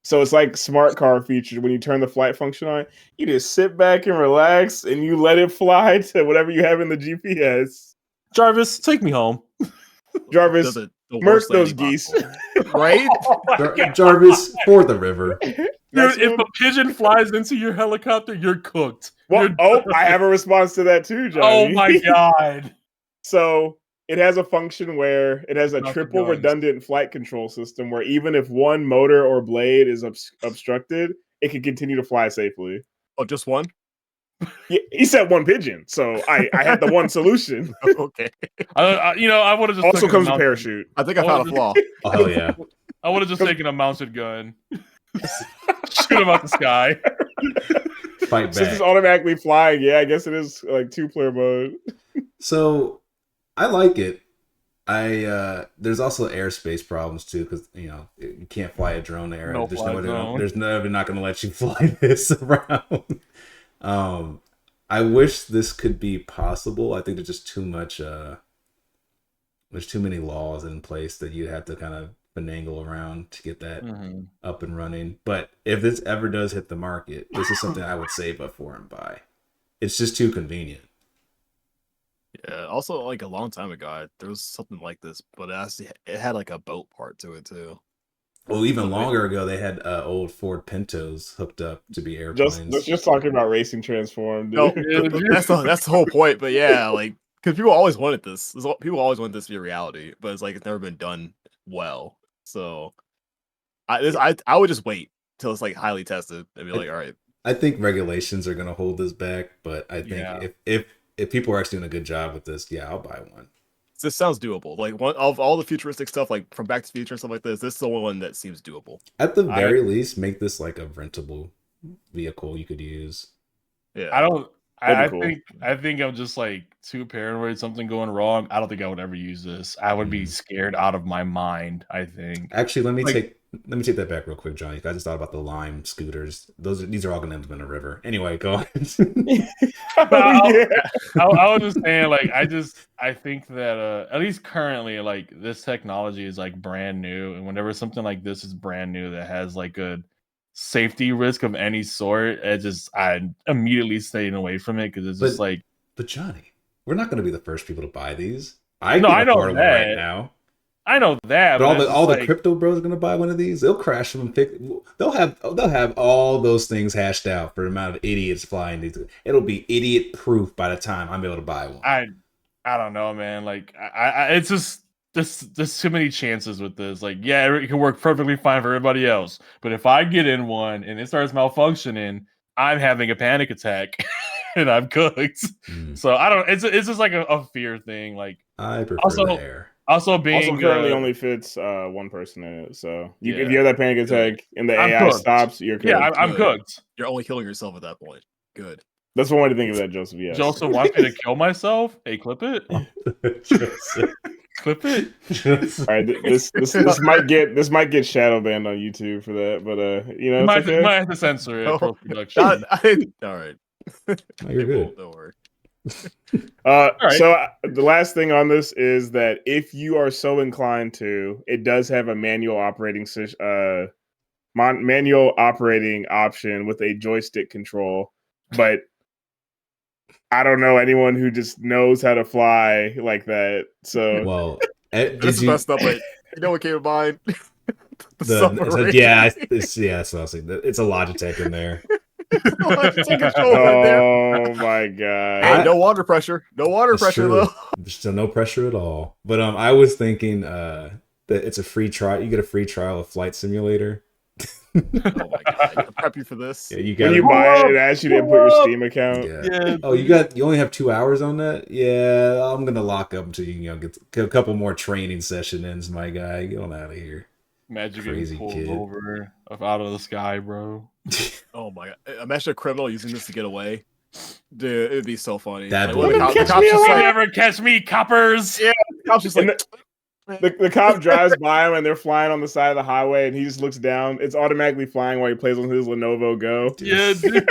So it's like smart car features. When you turn the flight function on, you just sit back and relax, and you let it fly to whatever you have in the GPS. Jarvis, take me home. Jarvis, murk those geese. Right? Jarvis, for the river. Dude, if a pigeon flies into your helicopter, you're cooked. Well, I have a response to that too, Johnny. Oh my god. So it has a function where it has a triple redundant flight control system where even if one motor or blade is obstructed, it can continue to fly safely. Oh, just one? Yeah, he said one pigeon, so I had the one solution. Okay. I would have just also comes with parachute. I think I found a flaw. Oh hell yeah! I would have just taken a mounted gun, shoot him out the sky. Fight back. Since it's automatically flying, yeah, I guess it is like 2-player mode. So I like it. There's also airspace problems too, because you can't fly a drone there. There's never not going to let you fly this around. I wish this could be possible. I think there's just too much. There's too many laws in place that you have to kind of finagle around to get that up and running. But if this ever does hit the market, this is something I would save up for and buy. It's just too convenient. Yeah. Also, like a long time ago, there was something like this, but it had like a boat part to it too. Well, even longer ago, they had old Ford Pintos hooked up to be airplanes. Just talking about Racing Transformed. No, that's the whole point. But yeah, like, because people always wanted this. People always wanted this to be a reality, but it's like it's never been done well. So I would just wait till it's like highly tested and be like, all right. I think regulations are going to hold this back, but I think if people are actually doing a good job with this, I'll buy one. This sounds doable. Like, one of all the futuristic stuff, like from Back to the Future and stuff like this is the one that seems doable. At the very least, make this like a rentable vehicle you could use. Yeah, I think I'm just like too paranoid. Something going wrong. I don't think I would ever use this. I would be scared out of my mind. I think. Actually, let me take that back real quick, Johnny. I just thought about the Lime scooters. These are all going to end up in a river. Anyway, go on. I was just saying, like, I think that at least currently, like, this technology is like brand new, and whenever something like this is brand new that has like a safety risk of any sort, I'm immediately staying away from it because it's just like. But Johnny, we're not going to be the first people to buy these. I know afford that right now. I know that. But all the crypto bros are gonna buy one of these. They'll crash them and pick. They'll have all those things hashed out for the amount of idiots flying these. It'll be idiot proof by the time I'm able to buy one. I don't know, man. Like it's just there's too many chances with this. Like, yeah, it can work perfectly fine for everybody else, but if I get in one and it starts malfunctioning, I'm having a panic attack and I'm cooked. So I don't. It's just like a fear thing. Like I prefer the air. Also currently only fits one person in it. So if you have that panic attack and the AI cooked. Stops, you're cooked. Yeah, I'm cooked. You're only killing yourself at that point. Good. That's one way to think of that, Joseph. Yes. Joseph wants me to kill myself. Hey, clip it. Clip it. All right, this might get shadow banned on YouTube for that, but you know, might have to censor it. Post-production. All right. You're good. Don't worry. Right. So the last thing on this is that if you are so inclined to, it does have a manual operating option with a joystick control, but I don't know anyone who just knows how to fly like that. So well, this is messed up. Like, you know what came to mind? So what I was saying. It's a Logitech in there. Oh my god! Hey, no water pressure. No water pressure though. Still no pressure at all. But I was thinking that it's a free trial. You get a free trial of Flight Simulator. Oh my god! I gotta prep you for this. Yeah, you got. When you buy it, it asks you to input your Steam account. Yeah. Oh, you only have 2 hours on that. Yeah, I'm gonna lock up until you get a couple more training session ends, my guy. Get on out of here. Imagine getting pulled over out of the sky, bro. Oh my god! Imagine a criminal using this to get away. Dude, it'd be so funny. That would never catch me, coppers. Yeah, the cop's just like. The cop drives by him and they're flying on the side of the highway and he just looks down. It's automatically flying while he plays on his Lenovo Go. Yeah, dude.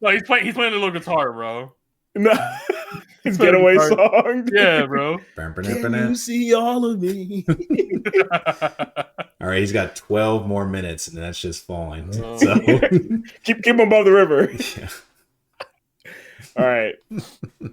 No, he's playing a little guitar, bro. No, his getaway song. Yeah, bro. Can you see all of me? All right, he's got 12 more minutes, and that's just fine. So keep him above the river. Yeah. All right.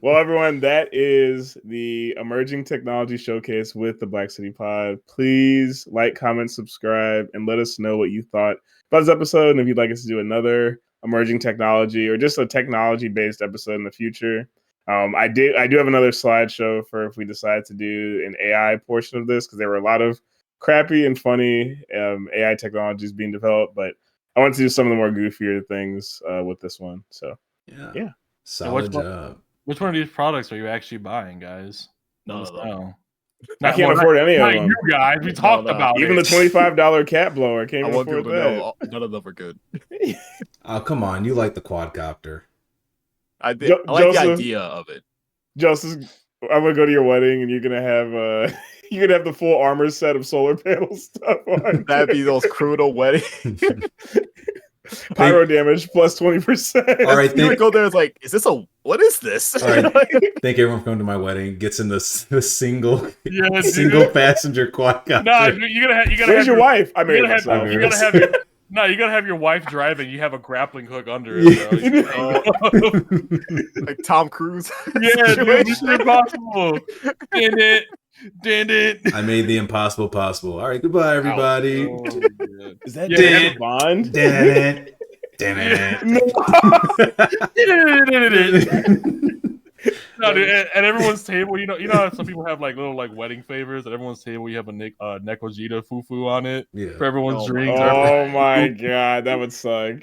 Well, everyone, that is the Emerging Technology Showcase with the Black City Pod. Please like, comment, subscribe, and let us know what you thought about this episode, and if you'd like us to do another emerging technology or just a technology-based episode in the future. I do have another slideshow for if we decide to do an AI portion of this, because there were a lot of crappy and funny AI technologies being developed, but I want to do some of the more goofier things with this one. So yeah. Solid job. Which one of these products are you actually buying, guys? No. I can't afford any of them. You guys, we talked about even it. the $25 cat blower. Can't even afford that. None of them are good. Oh, come on. You like the quadcopter. I like Joseph, the idea of it. Joseph, I'm gonna go to your wedding and you're gonna have the full armor set of solar panel stuff on. That'd be those criminal wedding. Pyro damage plus 20%. All right, you would go there. It's like, what is this? All right, thank everyone for coming to my wedding. Gets in the single passenger quadcopter. No, you gotta Where's your wife? I mean, you gotta have your wife driving. You have a grappling hook under it, bro. Like Tom Cruise. Yeah, dude, it's impossible. Did it. I made the impossible possible. All right, goodbye, everybody. Is that James Bond? Did No, dude, at everyone's table, you know how some people have like little like wedding favors. At everyone's table, you have a Nekojita fufu on it for everyone's drinks. Oh my god, that would suck.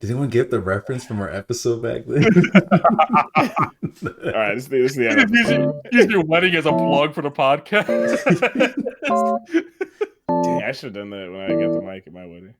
Did anyone get the reference from our episode back then? All right, this is the end. Use your wedding as a plug for the podcast. Dang, I should have done that when I get the mic at my wedding.